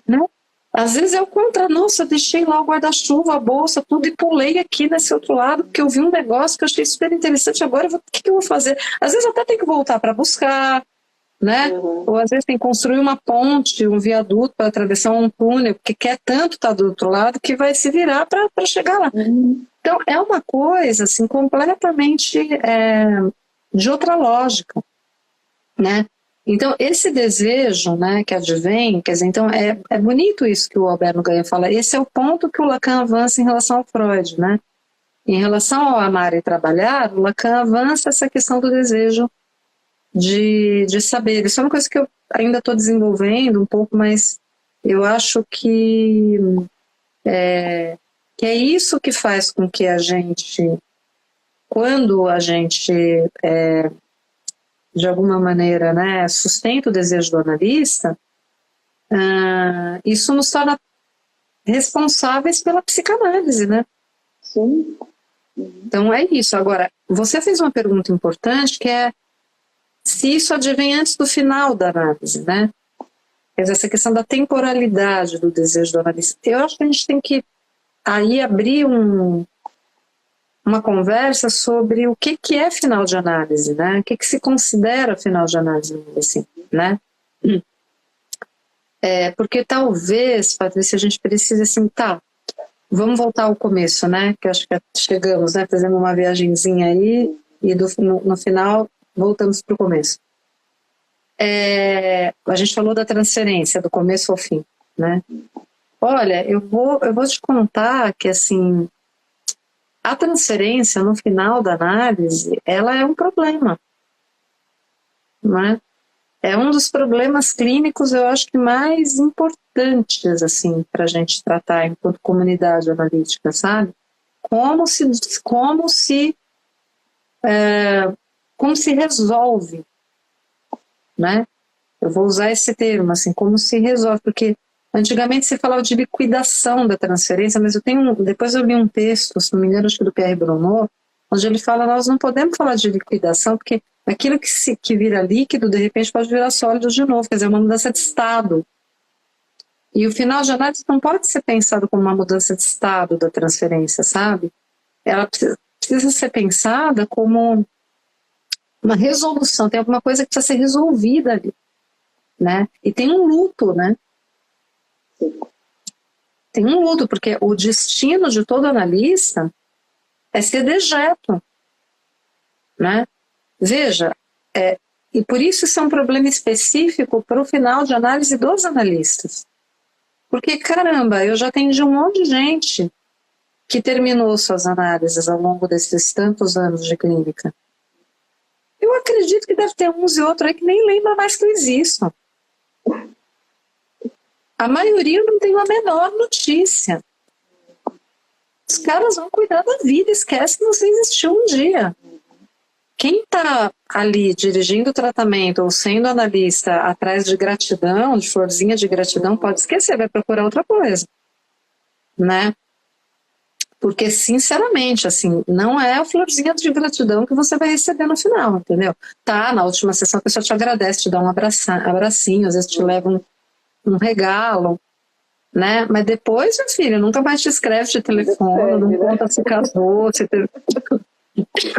Né? Às vezes é o contrário, nossa, eu deixei lá o guarda-chuva, a bolsa, tudo, e pulei aqui nesse outro lado, porque eu vi um negócio que eu achei super interessante, agora o que eu vou fazer? Às vezes até tem que voltar para buscar, né? Ou às vezes tem que construir uma ponte, um viaduto para atravessar um túnel, porque quer tanto estar do outro lado que vai se virar para chegar lá. Então é uma coisa assim, completamente de outra lógica, né? Então esse desejo, né, que advém, quer dizer, então é bonito isso que o Albert Nogueira fala, esse é o ponto que o Lacan avança em relação ao Freud, né? Em relação ao amar e trabalhar, o Lacan avança essa questão do desejo de saber. Isso é uma coisa que eu ainda estou desenvolvendo um pouco, mas eu acho que é isso que faz com que a gente, quando a gente, de alguma maneira, né, sustenta o desejo do analista, isso nos torna responsáveis pela psicanálise, né? Sim. Então é isso. Agora, você fez uma pergunta importante, que é se isso advém antes do final da análise, né? Quer dizer, essa questão da temporalidade do desejo do analista. Eu acho que a gente tem que aí abrir uma conversa sobre o que é final de análise, né? O que se considera final de análise, assim, né? Porque talvez, Patrícia, a gente precise assim, vamos voltar ao começo, né? Que eu acho que chegamos, né? Fazendo uma viagenzinha aí e no final voltamos para o começo. A gente falou da transferência, do começo ao fim, né? Olha, eu vou te contar que, assim, a transferência, no final da análise, ela é um problema, né? É um dos problemas clínicos, eu acho que mais importantes, assim, para a gente tratar enquanto comunidade analítica, sabe? Como se resolve, né? Eu vou usar esse termo, assim, como se resolve, porque antigamente se falava de liquidação da transferência, mas depois eu li um texto, se não me engano, acho que do Pierre Bruno, onde ele fala, nós não podemos falar de liquidação, porque aquilo que vira líquido, de repente pode virar sólido de novo, quer dizer, uma mudança de estado. E o final de análise não pode ser pensado como uma mudança de estado da transferência, sabe? Ela precisa ser pensada como uma resolução, tem alguma coisa que precisa ser resolvida ali, né? E tem um luto, né? Tem um luto, porque o destino de todo analista é ser dejeto, né? Veja, e por isso é um problema específico para o final de análise dos analistas. Porque, caramba, eu já atendi um monte de gente que terminou suas análises ao longo desses tantos anos de clínica. Eu acredito que deve ter uns e outros aí que nem lembra mais que eu existo. A maioria não tem a menor notícia. Os caras vão cuidar da vida, esquece que você existiu um dia. Quem está ali dirigindo o tratamento ou sendo analista atrás de gratidão, de florzinha de gratidão, pode esquecer, vai procurar outra coisa, né? Porque, sinceramente, assim, não é a florzinha de gratidão que você vai receber no final, entendeu? Na última sessão a pessoa te agradece, te dá um abracinho, às vezes te leva um regalo, né? Mas depois, meu filho, nunca mais te escreve de telefone, não conta se casou, se teve...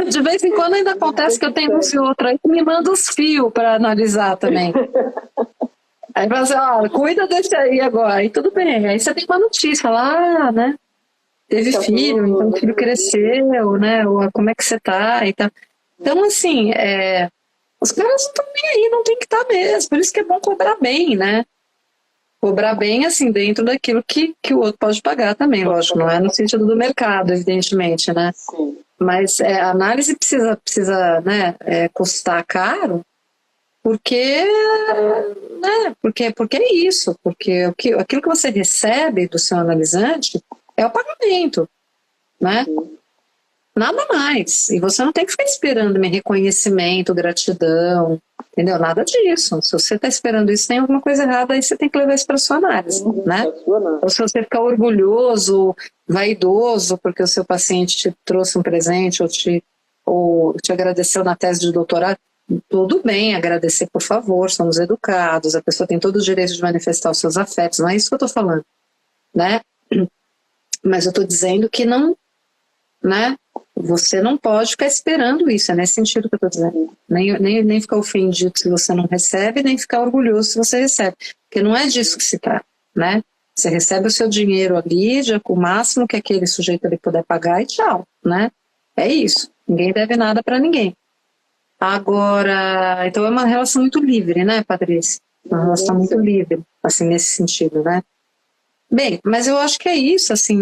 De vez em quando ainda acontece que eu tenho um e outro aí que me manda os fios para analisar também. Aí fala assim, cuida desse aí agora. Aí tudo bem. Aí você tem uma notícia lá, né? Teve filho, então o filho cresceu, né? Ou como é que você tá? E tá. Então, assim, os caras não estão nem aí, não tem que estar mesmo. Por isso que é bom cobrar bem, né? Cobrar bem, assim, dentro daquilo que o outro pode pagar também, lógico. Não é no sentido do mercado, evidentemente, né? Sim. Mas a análise precisa né, custar caro, porque é isso, porque aquilo que você recebe do seu analisante é o pagamento, né? Nada mais. E você não tem que ficar esperando reconhecimento, gratidão, entendeu? Nada disso. Se você está esperando isso, tem alguma coisa errada, aí você tem que levar isso para a sua análise, né? Ou se você ficar orgulhoso, vaidoso, porque o seu paciente te trouxe um presente ou te agradeceu na tese de doutorado, tudo bem, agradecer, por favor, somos educados, a pessoa tem todo o direito de manifestar os seus afetos, não é isso que eu estou falando, né? Mas eu estou dizendo que não, né? Você não pode ficar esperando isso, é nesse sentido que eu estou dizendo. Nem ficar ofendido se você não recebe, nem ficar orgulhoso se você recebe. Porque não é disso que se trata, né? Você recebe o seu dinheiro ali, o máximo que aquele sujeito ali puder pagar e tchau, né? É isso. Ninguém deve nada para ninguém. Agora, então é uma relação muito livre, né, Patrícia? Uma relação muito livre, assim, nesse sentido, né? Bem, mas eu acho que é isso, assim,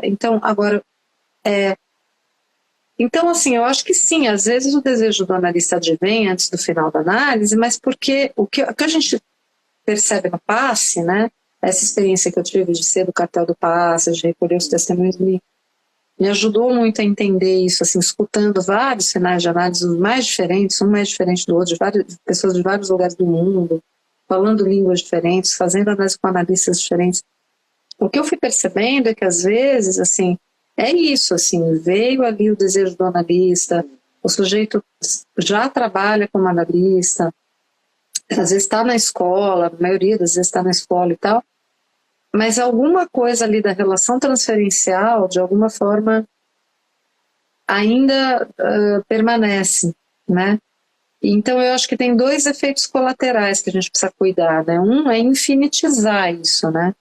então, agora... Então, assim, eu acho que sim, às vezes o desejo do analista advém antes do final da análise, mas porque o que a gente percebe no passe, né, essa experiência que eu tive de ser do cartel do passe, de recolher os testemunhos, me ajudou muito a entender isso, assim, escutando vários cenários de análise mais diferentes, um mais diferente do outro, de pessoas de vários lugares do mundo, falando línguas diferentes, fazendo análise com analistas diferentes. O que eu fui percebendo é que, às vezes, assim, é isso, assim, veio ali o desejo do analista, o sujeito já trabalha como analista, às vezes está na escola, a maioria das vezes está na escola e tal, mas alguma coisa ali da relação transferencial, de alguma forma, ainda permanece, né? Então eu acho que tem dois efeitos colaterais que a gente precisa cuidar, né? Um é infinitizar isso, né?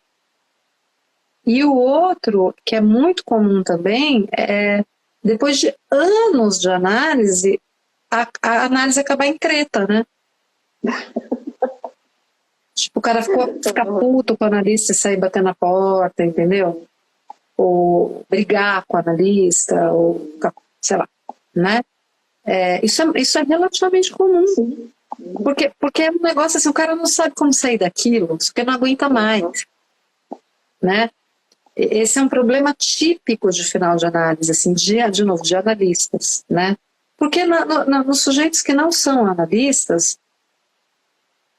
E o outro, que é muito comum também, é depois de anos de análise, a análise acabar em treta, né? Tipo, o cara fica puto com o analista e sair bater na porta, entendeu? Ou brigar com o analista, ou sei lá, né? Isso é relativamente comum. Sim. Porque é um negócio assim, o cara não sabe como sair daquilo, porque não aguenta mais, né? Esse é um problema típico de final de análise, assim, de novo, de analistas, né? Porque nos sujeitos que não são analistas,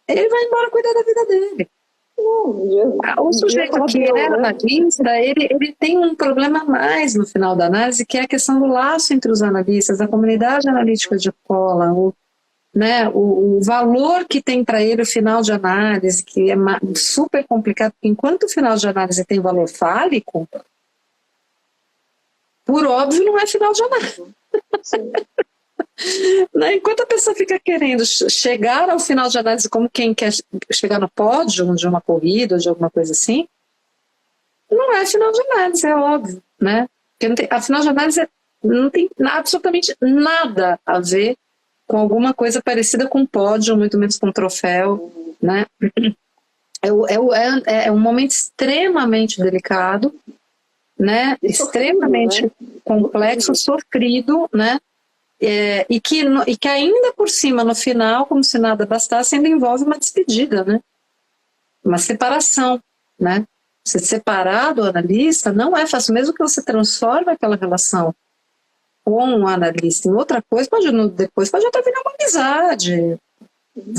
ele vai embora cuidar da vida dele. O sujeito que é analista, ele tem um problema a mais no final da análise, que é a questão do laço entre os analistas, a comunidade analítica de cola, né, o valor que tem para ele o final de análise, que é super complicado, porque enquanto o final de análise tem valor fálico, por óbvio não é final de análise. Né? Enquanto a pessoa fica querendo chegar ao final de análise como quem quer chegar no pódio de uma corrida ou de alguma coisa assim, não é final de análise, é óbvio, né? Porque a final de análise não tem absolutamente nada a ver com alguma coisa parecida com pódio, muito menos com troféu, né? É um momento extremamente delicado, né? Extremamente complexo, sofrido, né? E que ainda por cima, no final, como se nada bastasse, ainda envolve uma despedida, né? Uma separação, né? Você separar do analista não é fácil, mesmo que você transforme aquela relação com o analista em outra coisa, depois pode até virar uma amizade,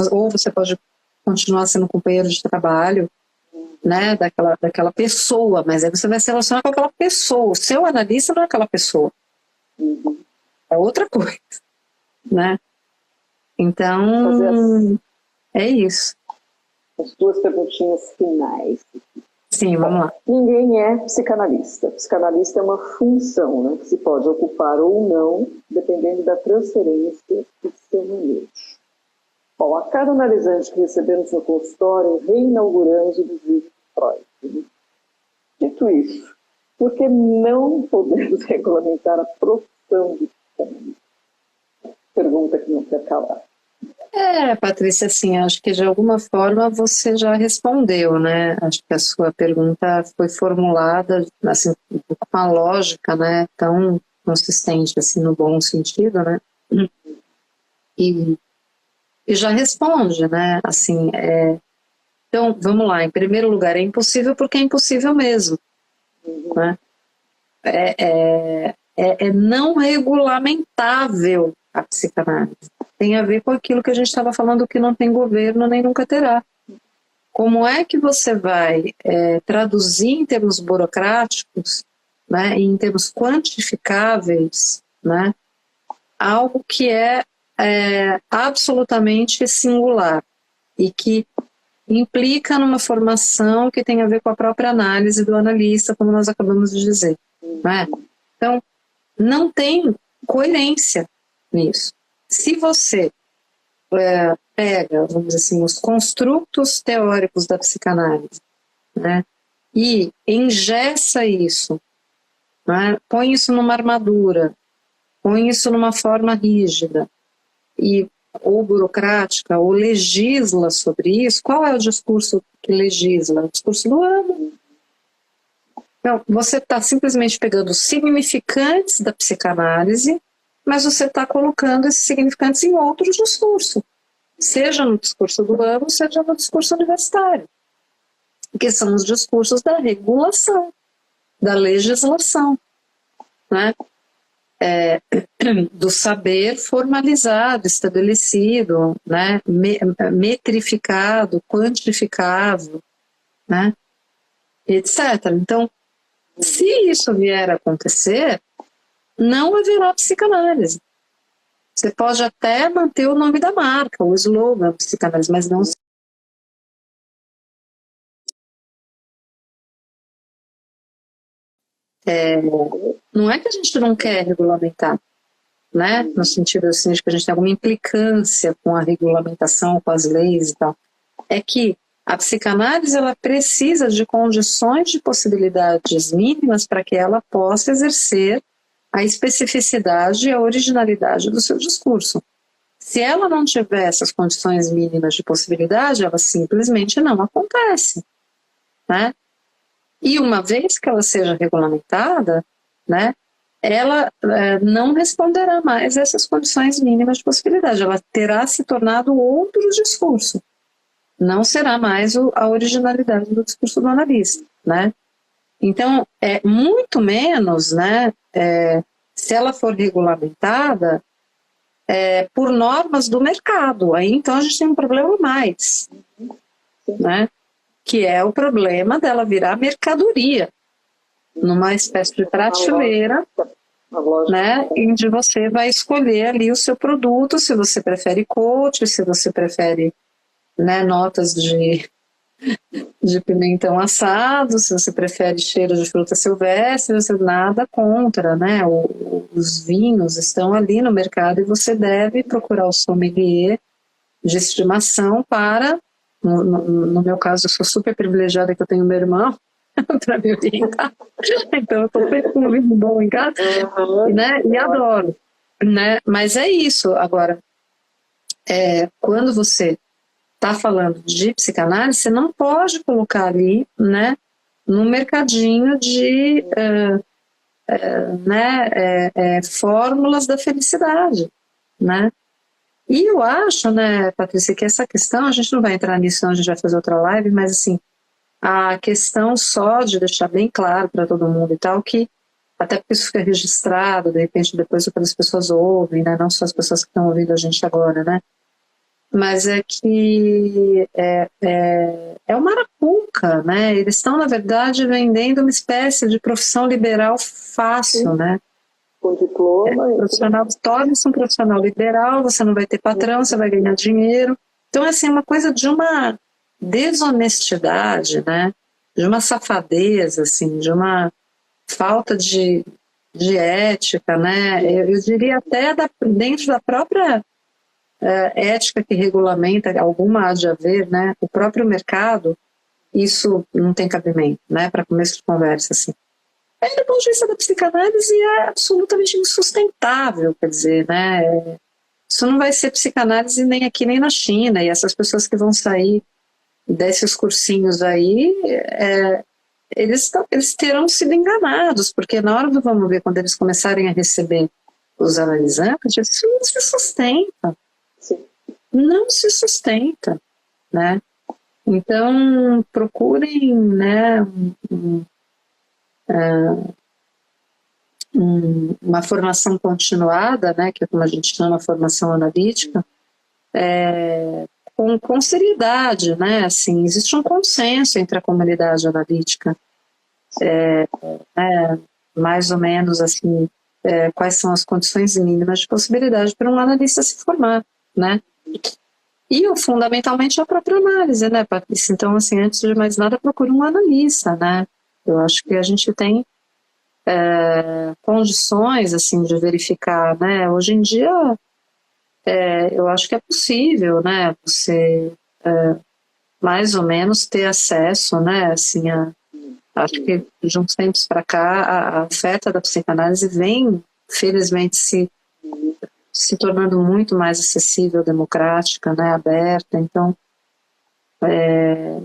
ou você pode continuar sendo companheiro de trabalho, né, daquela pessoa, mas aí você vai se relacionar com aquela pessoa. O seu analista não é aquela pessoa, é outra coisa, né? Então, é isso. As duas perguntinhas finais. Sim, vamos lá. Ninguém é psicanalista. Psicanalista é uma função, né, que se pode ocupar ou não, dependendo da transferência do seu manejo. Bom, a cada analisante que recebemos no consultório, reinauguramos o desejo de Freud. Né? Dito isso, por que não podemos regulamentar a profissão de psicanalista? Pergunta que não quer calar. Patrícia, assim, acho que de alguma forma você já respondeu, né? Acho que a sua pergunta foi formulada, assim, com uma lógica, né, tão consistente, assim, no bom sentido, né? E já responde, né? Assim, então, vamos lá, em primeiro lugar, é impossível porque é impossível mesmo, né? É não regulamentável a psicanálise. Tem a ver com aquilo que a gente estava falando, que não tem governo nem nunca terá. Como é que você vai traduzir em termos burocráticos, né, em termos quantificáveis, né, algo que é absolutamente singular e que implica numa formação que tem a ver com a própria análise do analista, como nós acabamos de dizer, né? Então, não tem coerência nisso. Se você pega, vamos dizer assim, os construtos teóricos da psicanálise, né, e engessa isso, né, põe isso numa armadura, põe isso numa forma rígida, ou burocrática, ou legisla sobre isso, qual é o discurso que legisla? O discurso do amo. Não, você está simplesmente pegando os significantes da psicanálise, mas você está colocando esses significantes em outros discursos, seja no discurso do amo, seja no discurso universitário, que são os discursos da regulação, da legislação, né? Do saber formalizado, estabelecido, né? Metrificado, quantificável, né? Etc. Então, se isso vier a acontecer, não haverá psicanálise. Você pode até manter o nome da marca, o slogan psicanálise, mas não. Não é que a gente não quer regulamentar, né? No sentido assim, de que a gente tem alguma implicância com a regulamentação, com as leis e tal. É que a psicanálise ela precisa de condições de possibilidades mínimas para que ela possa exercer a especificidade e a originalidade do seu discurso. Se ela não tiver essas condições mínimas de possibilidade, ela simplesmente não acontece, né? E uma vez que ela seja regulamentada, né, ela não responderá mais a essas condições mínimas de possibilidade. Ela terá se tornado outro discurso. Não será mais a originalidade do discurso do analista, né? Então, muito menos, né, se ela for regulamentada por normas do mercado. Aí, então, a gente tem um problema a mais, né? Que é o problema dela virar mercadoria, numa espécie de prateleira, né, onde você vai escolher ali o seu produto, se você prefere coach, se você prefere, né, notas de pimentão assado, se você prefere cheiro de fruta silvestre, você nada contra, né? Os vinhos estão ali no mercado e você deve procurar o sommelier de estimação para, no meu caso, eu sou super privilegiada que eu tenho meu irmão para me orientar, então eu estou sempre com um vinho bom em casa, né? E adoro, né? Mas é isso. Agora, quando você está falando de psicanálise, você não pode colocar ali, né, no mercadinho de fórmulas da felicidade, né? E eu acho, né, Patrícia, que essa questão, a gente não vai entrar nisso, senão a gente vai fazer outra live, mas assim, a questão só de deixar bem claro para todo mundo e tal, que até porque isso fica registrado, de repente depois outras pessoas ouvem, né, não só as pessoas que estão ouvindo a gente agora, né? Mas é que é uma arapuca, né? Eles estão, na verdade, vendendo uma espécie de profissão liberal fácil, né? Com diploma. Profissional, torna-se um profissional liberal, você não vai ter patrão, você vai ganhar dinheiro. Então, assim, é uma coisa de uma desonestidade, né? De uma safadeza, assim, de uma falta de ética, né? Eu diria até dentro da própria ética que regulamenta, alguma há de haver, né? O próprio mercado, isso não tem cabimento, né? Para começo de conversa, assim. Aí, do ponto de vista da psicanálise, é absolutamente insustentável, quer dizer, né? Isso não vai ser psicanálise nem aqui nem na China, e essas pessoas que vão sair desses cursinhos aí, eles terão sido enganados, porque na hora do vamos ver, quando eles começarem a receber os analisantes, isso não se sustenta. Não se sustenta, né? Então, procurem, né, uma formação continuada, né, que é como a gente chama formação analítica, com seriedade, né? Assim, existe um consenso entre a comunidade analítica, mais ou menos assim, quais são as condições mínimas de possibilidade para um analista se formar, né? E fundamentalmente a própria análise, né, Patrícia? Então, assim, antes de mais nada, procure um analista, né? Eu acho que a gente tem condições, assim, de verificar, né? Hoje em dia, eu acho que é possível, né? Você mais ou menos ter acesso, né? Assim, acho que de uns tempos para cá, a oferta da psicanálise vem, felizmente, se tornando muito mais acessível, democrática, né, aberta. Então,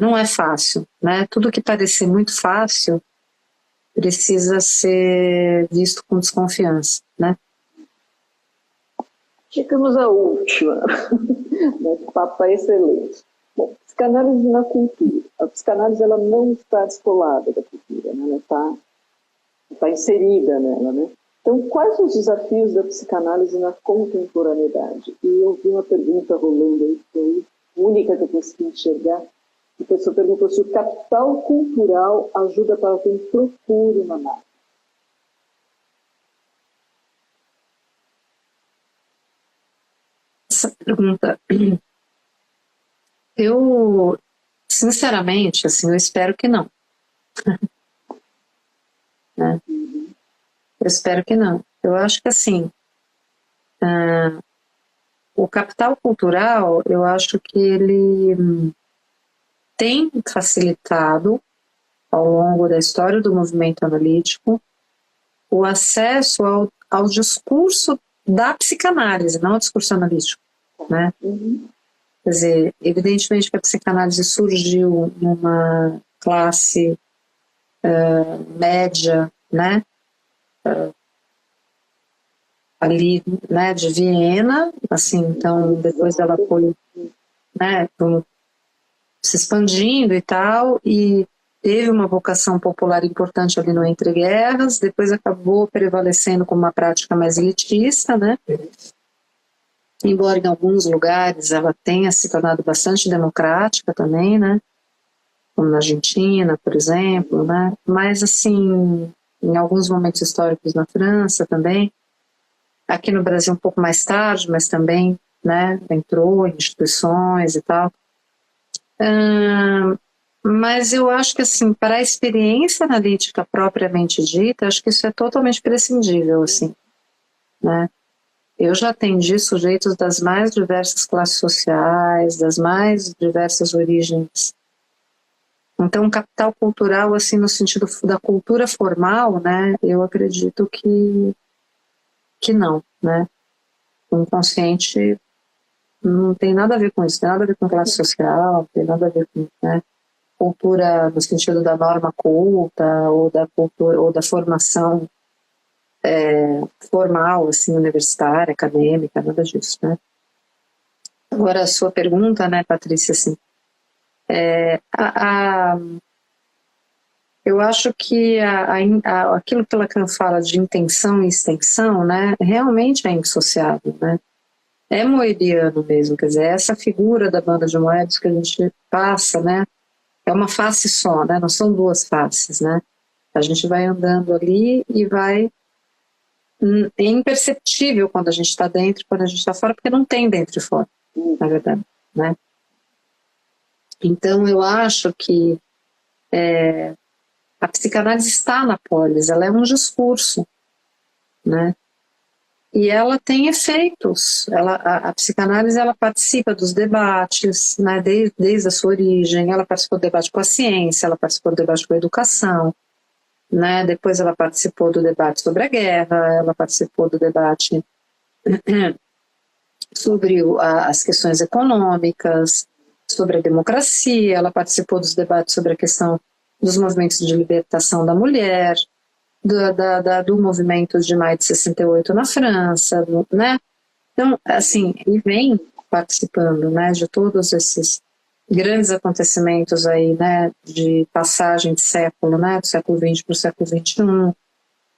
não é fácil, né? Tudo que parecer muito fácil precisa ser visto com desconfiança, né? Chegamos à última. O papo é excelente. Bom, psicanálise na cultura. A psicanálise ela não está descolada da cultura, né? Ela está inserida nela, né? Então, quais os desafios da psicanálise na contemporaneidade? E eu vi uma pergunta rolando aí, que foi a única que eu consegui enxergar. A pessoa perguntou se o capital cultural ajuda para quem procura uma análise. Essa pergunta, sinceramente, assim, eu espero que não. né? Eu espero que não. Eu acho que, assim, o capital cultural, eu acho que ele tem facilitado, ao longo da história do movimento analítico, o acesso ao discurso da psicanálise, não ao discurso analítico, né? Quer dizer, evidentemente que a psicanálise surgiu numa classe média, né? Ali, né, de Viena, assim, então depois ela foi, né, se expandindo e tal, e teve uma vocação popular importante ali no Entre Guerras, depois acabou prevalecendo como uma prática mais elitista, né? Embora em alguns lugares ela tenha se tornado bastante democrática também, né? Como na Argentina, por exemplo, né? Mas, assim, em alguns momentos históricos na França também, aqui no Brasil um pouco mais tarde, mas também, né, entrou em instituições e tal. Mas eu acho que, assim, para a experiência analítica propriamente dita, acho que isso é totalmente prescindível, assim, né? Eu já atendi sujeitos das mais diversas classes sociais, das mais diversas origens. Então, o capital cultural, assim, no sentido da cultura formal, né, eu acredito que não, né? O inconsciente não tem nada a ver com isso, tem nada a ver com classe social, não tem nada a ver com, né, cultura no sentido da norma culta ou da cultura ou da formação formal, assim, universitária, acadêmica, nada disso, né? Agora, a sua pergunta, né, Patrícia, assim, eu acho que aquilo que Lacan fala de intenção e extensão, né, realmente é indissociável, né? É moebiano mesmo, quer dizer, essa figura da banda de Moebius que a gente passa, né, é uma face só, né, não são duas faces, né? A gente vai andando ali e vai... É imperceptível quando a gente está dentro e quando a gente está fora, porque não tem dentro e fora, na verdade, né? Então, eu acho que a psicanálise está na polis, ela é um discurso, né? E ela tem efeitos. A psicanálise ela participa dos debates, né? Desde a sua origem. Ela participou do debate com a ciência, ela participou do debate com a educação, né? Depois ela participou do debate sobre a guerra, ela participou do debate sobre as questões econômicas, sobre a democracia, ela participou dos debates sobre a questão dos movimentos de libertação da mulher, do movimento de maio de 68 na França, né? Então, assim, e vem participando, né, de todos esses grandes acontecimentos aí, né, de passagem de século, né, do século XX para o século XXI,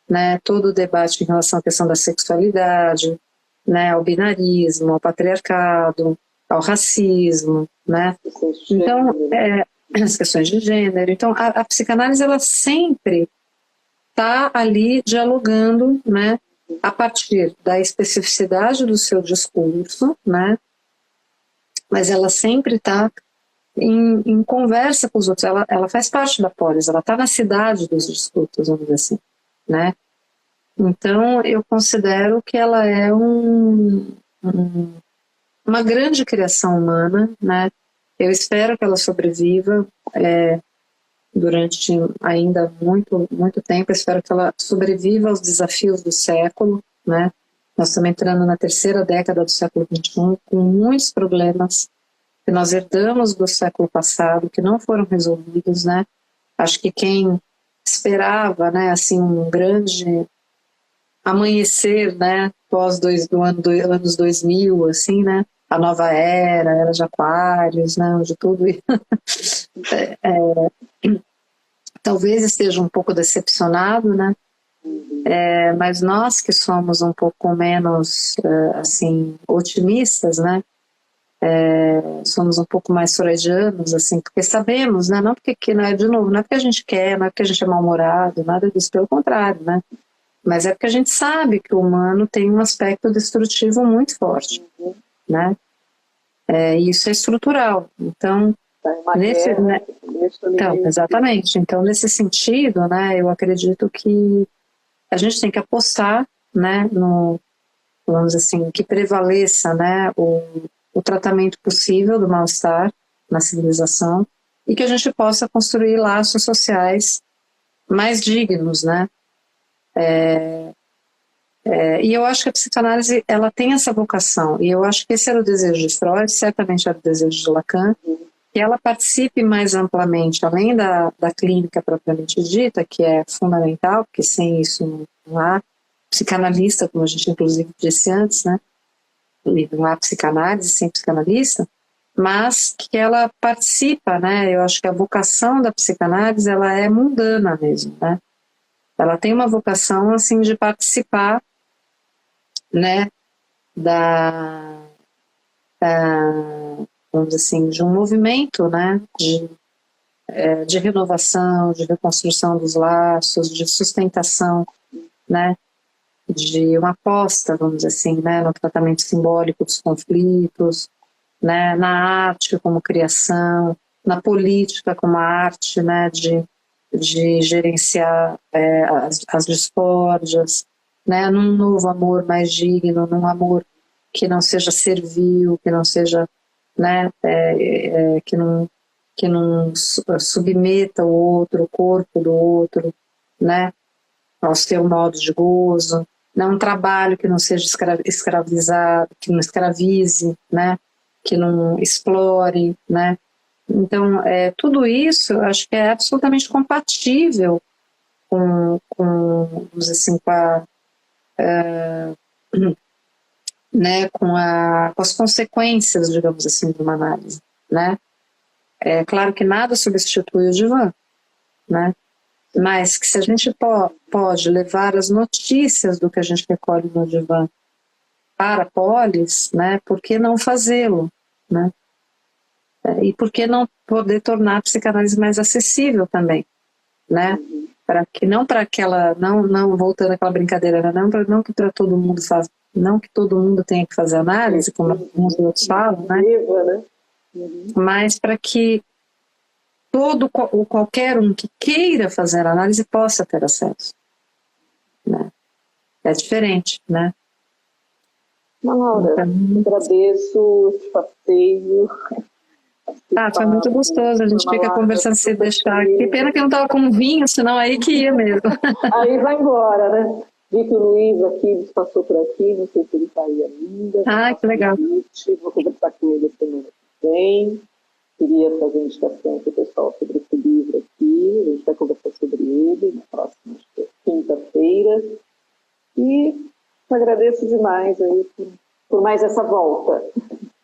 né, todo o debate em relação à questão da sexualidade, né, ao binarismo, ao patriarcado, ao racismo, né? Então, as questões de gênero. Então, a psicanálise, ela sempre está ali dialogando, né, a partir da especificidade do seu discurso, né, mas ela sempre está em conversa com os outros, ela faz parte da polis, ela está na cidade dos discursos, vamos dizer assim, né. Então, eu considero que ela é uma grande criação humana, né. Eu espero que ela sobreviva durante ainda muito, muito tempo. Eu espero que ela sobreviva aos desafios do século, né? Nós estamos entrando na terceira década do século XXI, com muitos problemas que nós herdamos do século passado, que não foram resolvidos, né? Acho que quem esperava, né, assim, um grande amanhecer, né, anos 2000, assim, né, a nova era de Aquários, né, onde tudo talvez esteja um pouco decepcionado, né, mas nós que somos um pouco menos, assim, otimistas, né, somos um pouco mais freudianos, assim, porque sabemos, né, não porque, né, de novo, não é porque a gente quer, não é porque a gente é mal-humorado, nada disso, pelo contrário, né, mas é porque a gente sabe que o humano tem um aspecto destrutivo muito forte, né, e isso é estrutural. Então, Está em uma Nesse, guerra, né, não deixa então, ninguém... exatamente. Então, nesse sentido, né, eu acredito que a gente tem que apostar, né, no, vamos dizer assim, que prevaleça, né, o tratamento possível do mal-estar na civilização e que a gente possa construir laços sociais mais dignos, né? E eu acho que a psicanálise, ela tem essa vocação, e eu acho que esse era o desejo de Freud, certamente era o desejo de Lacan, que ela participe mais amplamente, além da clínica propriamente dita, que é fundamental, porque sem isso não há psicanalista, como a gente inclusive disse antes, né? E não há psicanálise sem psicanalista, mas que ela participa, né? Eu acho que a vocação da psicanálise, ela é mundana mesmo, né? Ela tem uma vocação, assim, de participar, né, vamos dizer assim, de um movimento, né, de renovação, de reconstrução dos laços, de sustentação, né, de uma aposta, vamos dizer assim, né, no tratamento simbólico dos conflitos, né, na arte como criação, na política como arte, né, de gerenciar as discórdias, né, num novo amor mais digno, num amor que não seja servil, que não seja, né, que não submeta o outro, o corpo do outro, né, ao seu modo de gozo, não um trabalho que não seja escravizado, que não escravize, né, que não explore, né. Então, tudo isso, eu acho que é absolutamente compatível vamos dizer assim, né, com as consequências, digamos assim, de uma análise, né. É claro que nada substitui o divã, né, mas que se a gente pode levar as notícias do que a gente recolhe no divã para a polis, né, por que não fazê-lo, né? E por que não poder tornar a psicanálise mais acessível também, né? Para que não para aquela não voltando àquela brincadeira, né? Não que para todo mundo faz, não que todo mundo tenha que fazer análise, como alguns outros falam, né? Mas para que qualquer um que queira fazer análise possa ter acesso, né? É diferente, né? Não, Laura, Então, agradeço esse passeio. foi muito gostoso, a gente fica conversando se deixar. Que pena que eu não estava com vinho, senão aí que ia mesmo. Aí vai embora, né? Vi que o Luiz aqui passou por aqui, não sei se ele está aí ainda. Que legal. Vou conversar com ele a semana que vem. Queria fazer indicação para o pessoal sobre esse livro aqui. A gente vai conversar sobre ele na próxima quinta-feira. E agradeço demais aí por mais essa volta.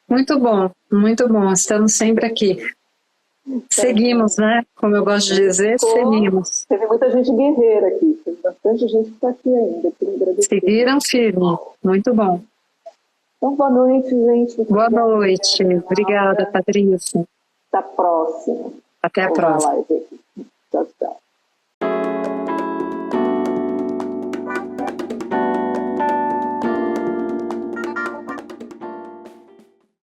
Muito bom, muito bom. Estamos sempre aqui. Seguimos, né? Como eu gosto de dizer, seguimos. Teve muita gente guerreira aqui. Teve bastante gente que está aqui ainda. Seguiram firme. Muito bom. Então, boa noite, gente. Boa noite. Obrigada, Patrícia. Até a próxima. Até a próxima. Tchau, tchau.